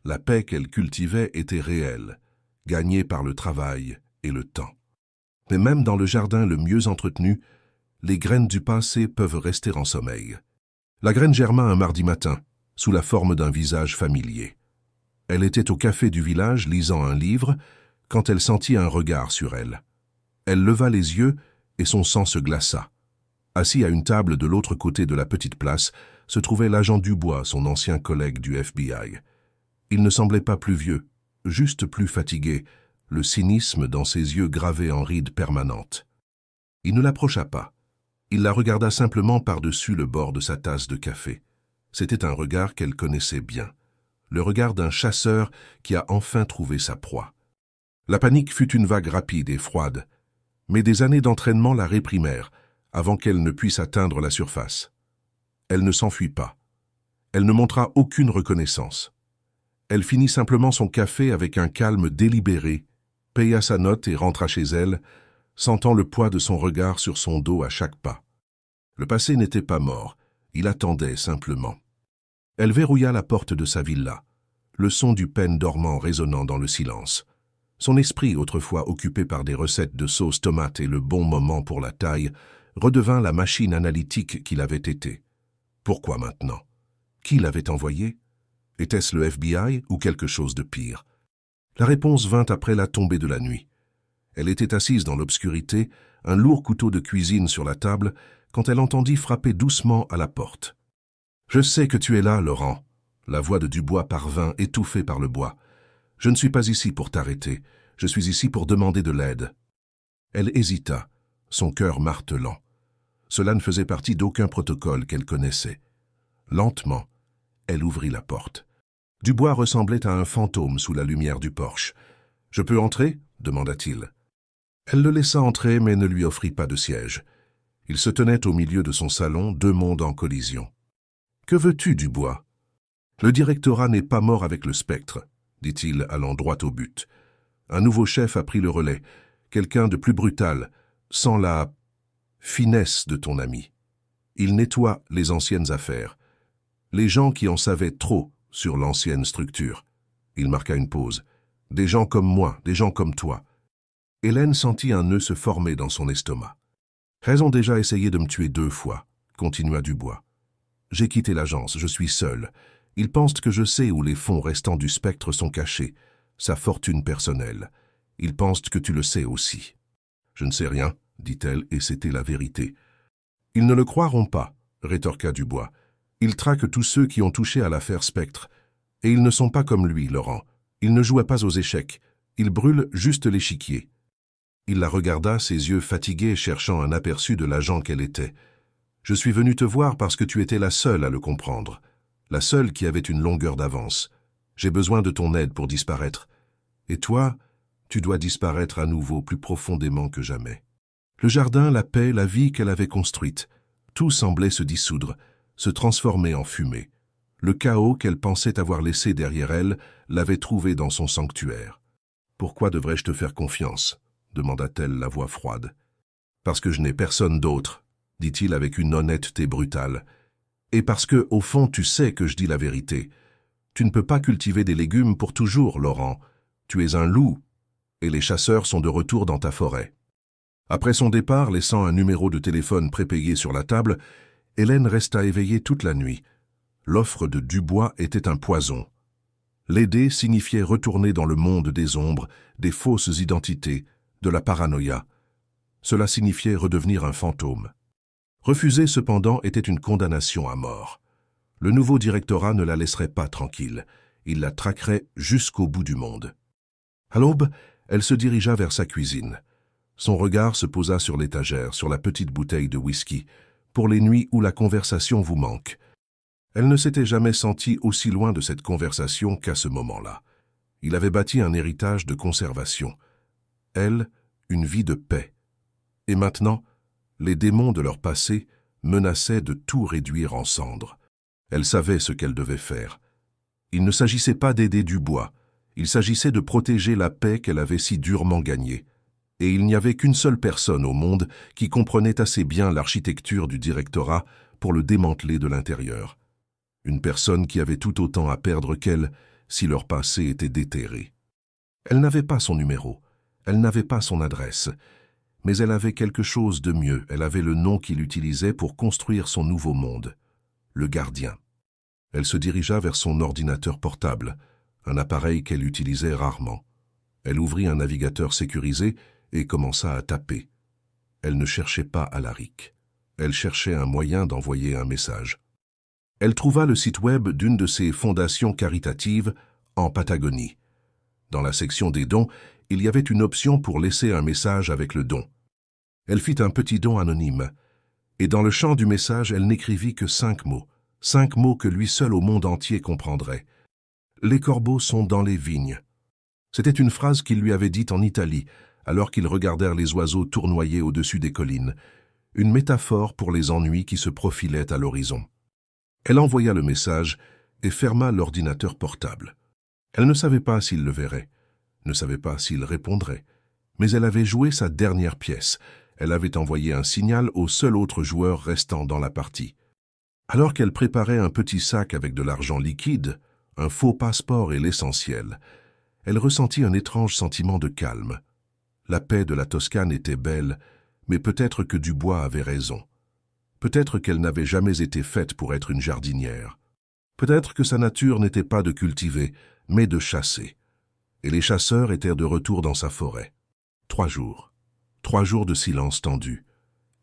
La paix qu'elle cultivait était réelle, gagnée par le travail et le temps. Mais même dans le jardin le mieux entretenu, les graines du passé peuvent rester en sommeil. La graine germa un mardi matin, sous la forme d'un visage familier. Elle était au café du village lisant un livre quand elle sentit un regard sur elle. Elle leva les yeux et son sang se glaça. Assis à une table de l'autre côté de la petite place se trouvait l'agent Dubois, son ancien collègue du FBI. Il ne semblait pas plus vieux, juste plus fatigué, le cynisme dans ses yeux gravés en rides permanentes. Il ne l'approcha pas. Il la regarda simplement par-dessus le bord de sa tasse de café. C'était un regard qu'elle connaissait bien. Le regard d'un chasseur qui a enfin trouvé sa proie. La panique fut une vague rapide et froide, mais des années d'entraînement la réprimèrent avant qu'elle ne puisse atteindre la surface. Elle ne s'enfuit pas. Elle ne montra aucune reconnaissance. Elle finit simplement son café avec un calme délibéré, paya sa note et rentra chez elle, sentant le poids de son regard sur son dos à chaque pas. Le passé n'était pas mort, il attendait simplement. Elle verrouilla la porte de sa villa, le son du pêne dormant résonnant dans le silence. Son esprit, autrefois occupé par des recettes de sauce tomate et le bon moment pour la taille, redevint la machine analytique qu'il avait été. Pourquoi maintenant? Qui l'avait envoyé? Était-ce le FBI ou quelque chose de pire? La réponse vint après la tombée de la nuit. Elle était assise dans l'obscurité, un lourd couteau de cuisine sur la table, quand elle entendit frapper doucement à la porte. « Je sais que tu es là, Laurent. » La voix de Dubois parvint, étouffée par le bois. « Je ne suis pas ici pour t'arrêter. Je suis ici pour demander de l'aide. » Elle hésita, son cœur martelant. Cela ne faisait partie d'aucun protocole qu'elle connaissait. Lentement, elle ouvrit la porte. Dubois ressemblait à un fantôme sous la lumière du porche. « Je peux entrer ?» demanda-t-il. Elle le laissa entrer mais ne lui offrit pas de siège. Il se tenait au milieu de son salon, deux mondes en collision. « Que veux-tu, Dubois ?»« Le directorat n'est pas mort avec le spectre, » dit-il, allant droit au but. « Un nouveau chef a pris le relais, quelqu'un de plus brutal, sans la finesse de ton ami. Il nettoie les anciennes affaires. Les gens qui en savaient trop sur l'ancienne structure. » Il marqua une pause. « Des gens comme moi, des gens comme toi. » Hélène sentit un nœud se former dans son estomac. « Elles ont déjà essayé de me tuer 2 fois, » continua Dubois. « J'ai quitté l'agence, je suis seul. Ils pensent que je sais où les fonds restants du spectre sont cachés, sa fortune personnelle. Ils pensent que tu le sais aussi. »« Je ne sais rien, » dit-elle, et c'était la vérité. « Ils ne le croiront pas, » rétorqua Dubois. « Ils traquent tous ceux qui ont touché à l'affaire Spectre. Et ils ne sont pas comme lui, Laurent. Il ne jouait pas aux échecs. Il brûle juste l'échiquier. » Il la regarda, ses yeux fatigués, cherchant un aperçu de l'agent qu'elle était. « Je suis venu te voir parce que tu étais la seule à le comprendre, la seule qui avait une longueur d'avance. J'ai besoin de ton aide pour disparaître. Et toi, tu dois disparaître à nouveau plus profondément que jamais. » Le jardin, la paix, la vie qu'elle avait construite, tout semblait se dissoudre, se transformer en fumée. Le chaos qu'elle pensait avoir laissé derrière elle l'avait trouvé dans son sanctuaire. « Pourquoi devrais-je te faire confiance ?» demanda-t-elle, la voix froide. « Parce que je n'ai personne d'autre, » dit-il avec une honnêteté brutale. « Et parce que, au fond, tu sais que je dis la vérité. Tu ne peux pas cultiver des légumes pour toujours, Laurent. Tu es un loup, et les chasseurs sont de retour dans ta forêt. » Après son départ, laissant un numéro de téléphone prépayé sur la table, Hélène resta éveillée toute la nuit. L'offre de Dubois était un poison. L'aider signifiait retourner dans le monde des ombres, des fausses identités, de la paranoïa. Cela signifiait redevenir un fantôme. Refuser, cependant, était une condamnation à mort. Le nouveau directorat ne la laisserait pas tranquille. Il la traquerait jusqu'au bout du monde. À l'aube, elle se dirigea vers sa cuisine. Son regard se posa sur l'étagère, sur la petite bouteille de whisky, pour les nuits où la conversation vous manque. Elle ne s'était jamais sentie aussi loin de cette conversation qu'à ce moment-là. Il avait bâti un héritage de conservation. Elle, une vie de paix. Et maintenant, les démons de leur passé menaçaient de tout réduire en cendres. Elle savait ce qu'elle devait faire. Il ne s'agissait pas d'aider Dubois, il s'agissait de protéger la paix qu'elle avait si durement gagnée. Et il n'y avait qu'une seule personne au monde qui comprenait assez bien l'architecture du directorat pour le démanteler de l'intérieur. Une personne qui avait tout autant à perdre qu'elle si leur passé était déterré. Elle n'avait pas son numéro, elle n'avait pas son adresse, mais elle avait quelque chose de mieux, elle avait le nom qu'il utilisait pour construire son nouveau monde, le gardien. Elle se dirigea vers son ordinateur portable, un appareil qu'elle utilisait rarement. Elle ouvrit un navigateur sécurisé et commença à taper. Elle ne cherchait pas Alaric. Elle cherchait un moyen d'envoyer un message. Elle trouva le site web d'une de ces fondations caritatives en Patagonie. Dans la section des dons, il y avait une option pour laisser un message avec le don. Elle fit un petit don anonyme, et dans le champ du message, elle n'écrivit que 5 mots que lui seul au monde entier comprendrait. « Les corbeaux sont dans les vignes ». C'était une phrase qu'il lui avait dite en Italie, alors qu'ils regardèrent les oiseaux tournoyer au-dessus des collines, une métaphore pour les ennuis qui se profilaient à l'horizon. Elle envoya le message et ferma l'ordinateur portable. Elle ne savait pas s'il le verrait, ne savait pas s'il répondrait, mais elle avait joué sa dernière pièce. Elle avait envoyé un signal au seul autre joueur restant dans la partie. Alors qu'elle préparait un petit sac avec de l'argent liquide, un faux passeport et l'essentiel, elle ressentit un étrange sentiment de calme. La paix de la Toscane était belle, mais peut-être que Dubois avait raison. Peut-être qu'elle n'avait jamais été faite pour être une jardinière. Peut-être que sa nature n'était pas de cultiver, mais de chasser. Et les chasseurs étaient de retour dans sa forêt. 3 jours. 3 jours de silence tendu.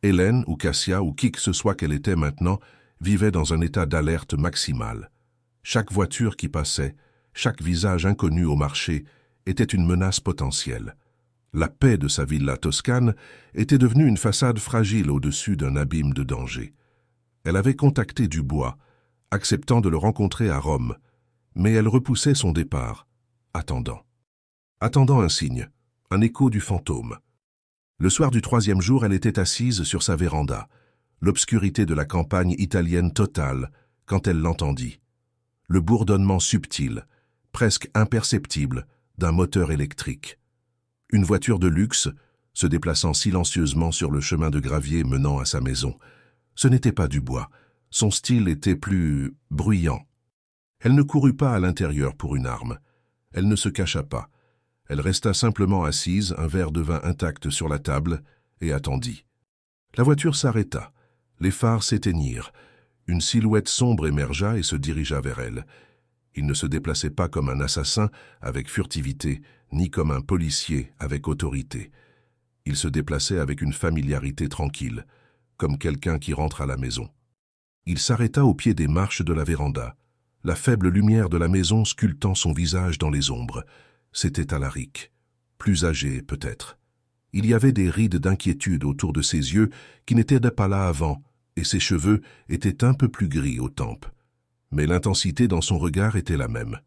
Hélène ou Cassia ou qui que ce soit qu'elle était maintenant vivait dans un état d'alerte maximale. Chaque voiture qui passait, chaque visage inconnu au marché était une menace potentielle. La paix de sa villa toscane était devenue une façade fragile au-dessus d'un abîme de danger. Elle avait contacté Dubois, acceptant de le rencontrer à Rome, mais elle repoussait son départ, attendant. Attendant un signe, un écho du fantôme. Le soir du 3e jour, elle était assise sur sa véranda, l'obscurité de la campagne italienne totale, quand elle l'entendit. Le bourdonnement subtil, presque imperceptible, d'un moteur électrique. Une voiture de luxe, se déplaçant silencieusement sur le chemin de gravier menant à sa maison. Ce n'était pas Dubois, son style était plus bruyant. Elle ne courut pas à l'intérieur pour une arme. Elle ne se cacha pas. Elle resta simplement assise, un verre de vin intact sur la table, et attendit. La voiture s'arrêta. Les phares s'éteignirent. Une silhouette sombre émergea et se dirigea vers elle. Il ne se déplaçait pas comme un assassin avec furtivité, ni comme un policier avec autorité. Il se déplaçait avec une familiarité tranquille, comme quelqu'un qui rentre à la maison. Il s'arrêta au pied des marches de la véranda, la faible lumière de la maison sculptant son visage dans les ombres. C'était Alaric, plus âgé peut-être. Il y avait des rides d'inquiétude autour de ses yeux qui n'étaient pas là avant, et ses cheveux étaient un peu plus gris aux tempes. Mais l'intensité dans son regard était la même.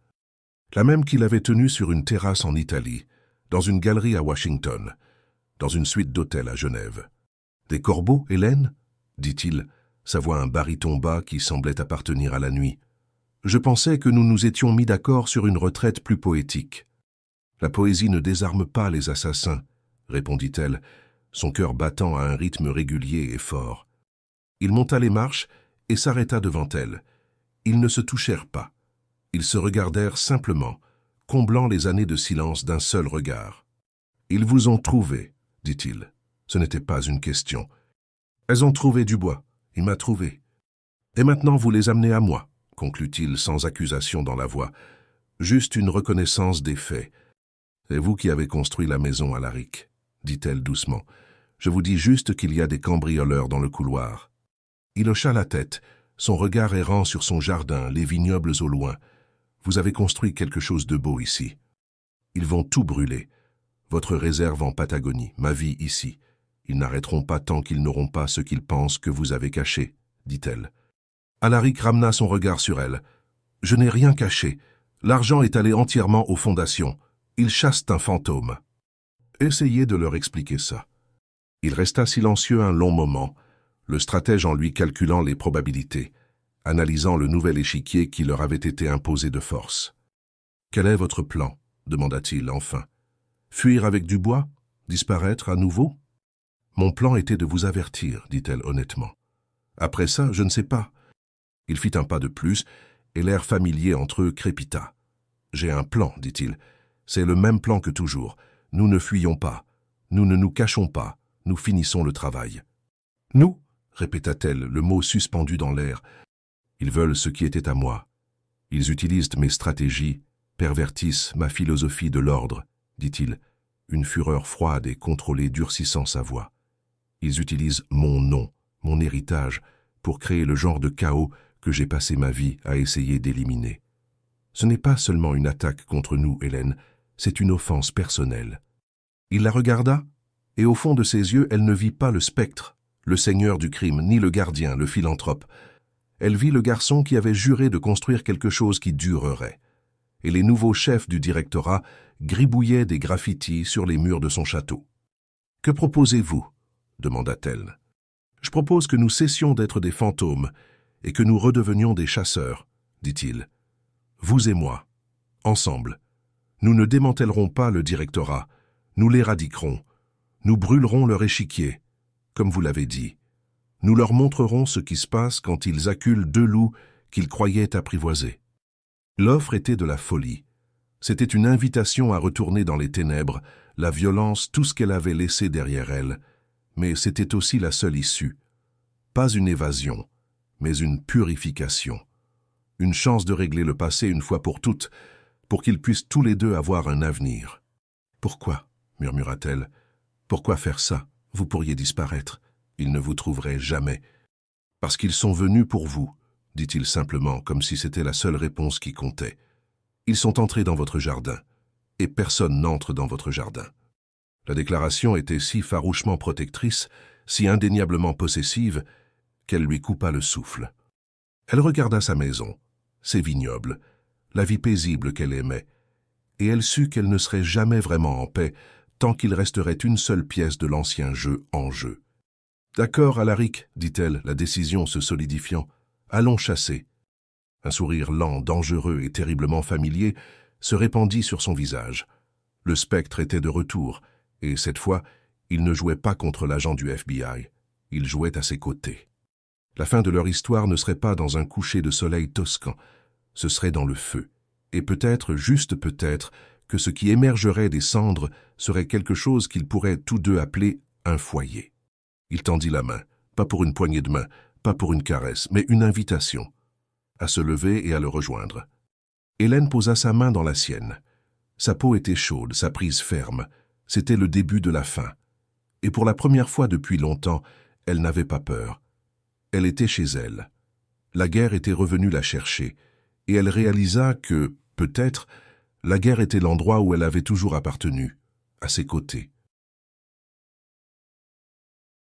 La même qu'il avait tenue sur une terrasse en Italie, dans une galerie à Washington, dans une suite d'hôtels à Genève. « Des corbeaux, Hélène » dit-il, sa voix un baryton bas qui semblait appartenir à la nuit. « Je pensais que nous nous étions mis d'accord sur une retraite plus poétique. » « La poésie ne désarme pas les assassins, » répondit-elle, son cœur battant à un rythme régulier et fort. Il monta les marches et s'arrêta devant elle. Ils ne se touchèrent pas. Ils se regardèrent simplement, comblant les années de silence d'un seul regard. « Ils vous ont trouvé, » dit-il. Ce n'était pas une question. « Elles ont trouvé Dubois. Il m'a trouvé. Et maintenant vous les amenez à moi, » conclut-il sans accusation dans la voix. « Juste une reconnaissance des faits. » « C'est vous qui avez construit la maison, Alaric, » dit-elle doucement. « Je vous dis juste qu'il y a des cambrioleurs dans le couloir. » Il hocha la tête, son regard errant sur son jardin, les vignobles au loin. « Vous avez construit quelque chose de beau ici. Ils vont tout brûler. Votre réserve en Patagonie, ma vie ici. Ils n'arrêteront pas tant qu'ils n'auront pas ce qu'ils pensent que vous avez caché, » dit-elle. Alaric ramena son regard sur elle. « Je n'ai rien caché. L'argent est allé entièrement aux fondations. Ils chassent un fantôme. » Essayez de leur expliquer ça. Il resta silencieux un long moment, le stratège en lui calculant les probabilités, analysant le nouvel échiquier qui leur avait été imposé de force. « Quel est votre plan » demanda-t-il enfin. « Fuir avec Dubois? Disparaître à nouveau ?»« Mon plan était de vous avertir, » dit-elle honnêtement. « Après ça, je ne sais pas. » Il fit un pas de plus, et l'air familier entre eux crépita. « J'ai un plan, » dit-il. C'est le même plan que toujours. Nous ne fuyons pas. Nous ne nous cachons pas. Nous finissons le travail. « Nous » répéta-t-elle, le mot suspendu dans l'air. « Ils veulent ce qui était à moi. Ils utilisent mes stratégies, pervertissent ma philosophie de l'ordre, » dit-il, une fureur froide et contrôlée durcissant sa voix. « Ils utilisent mon nom, mon héritage, pour créer le genre de chaos que j'ai passé ma vie à essayer d'éliminer. Ce n'est pas seulement une attaque contre nous, Hélène, c'est une offense personnelle. » Il la regarda, et au fond de ses yeux, elle ne vit pas le spectre, le seigneur du crime, ni le gardien, le philanthrope. Elle vit le garçon qui avait juré de construire quelque chose qui durerait. Et les nouveaux chefs du directorat gribouillaient des graffitis sur les murs de son château. « Que proposez-vous » demanda-t-elle. « Je propose que nous cessions d'être des fantômes et que nous redevenions des chasseurs, » dit-il. « Vous et moi, ensemble. Nous ne démantèlerons pas le directorat, nous l'éradiquerons, nous brûlerons leur échiquier, comme vous l'avez dit. Nous leur montrerons ce qui se passe quand ils acculent 2 loups qu'ils croyaient apprivoiser. » L'offre était de la folie. C'était une invitation à retourner dans les ténèbres, la violence, tout ce qu'elle avait laissé derrière elle. Mais c'était aussi la seule issue. Pas une évasion, mais une purification. Une chance de régler le passé une fois pour toutes, pour qu'ils puissent tous les deux avoir un avenir. « Pourquoi » murmura-t-elle. « Pourquoi faire ça? Vous pourriez disparaître. Ils ne vous trouveraient jamais. »« Parce qu'ils sont venus pour vous, » dit-il simplement, comme si c'était la seule réponse qui comptait. « Ils sont entrés dans votre jardin. et personne n'entre dans votre jardin. La déclaration était si farouchement protectrice, si indéniablement possessive, qu'elle lui coupa le souffle. Elle regarda sa maison, ses vignobles, la vie paisible qu'elle aimait, et elle sut qu'elle ne serait jamais vraiment en paix tant qu'il resterait une seule pièce de l'ancien jeu en jeu. « D'accord, Alaric, dit-elle, la décision se solidifiant. Allons chasser. » Un sourire lent, dangereux et terriblement familier se répandit sur son visage. Le spectre était de retour, et cette fois, il ne jouait pas contre l'agent du FBI. Il jouait à ses côtés. La fin de leur histoire ne serait pas dans un coucher de soleil toscan, ce serait dans le feu. Et peut-être, juste peut-être, que ce qui émergerait des cendres serait quelque chose qu'ils pourraient tous deux appeler un foyer. Il tendit la main, pas pour une poignée de main, pas pour une caresse, mais une invitation, à se lever et à le rejoindre. Hélène posa sa main dans la sienne. Sa peau était chaude, sa prise ferme. C'était le début de la fin. Et pour la première fois depuis longtemps, elle n'avait pas peur. Elle était chez elle. La guerre était revenue la chercher, et elle réalisa que, peut-être, la guerre était l'endroit où elle avait toujours appartenu, à ses côtés.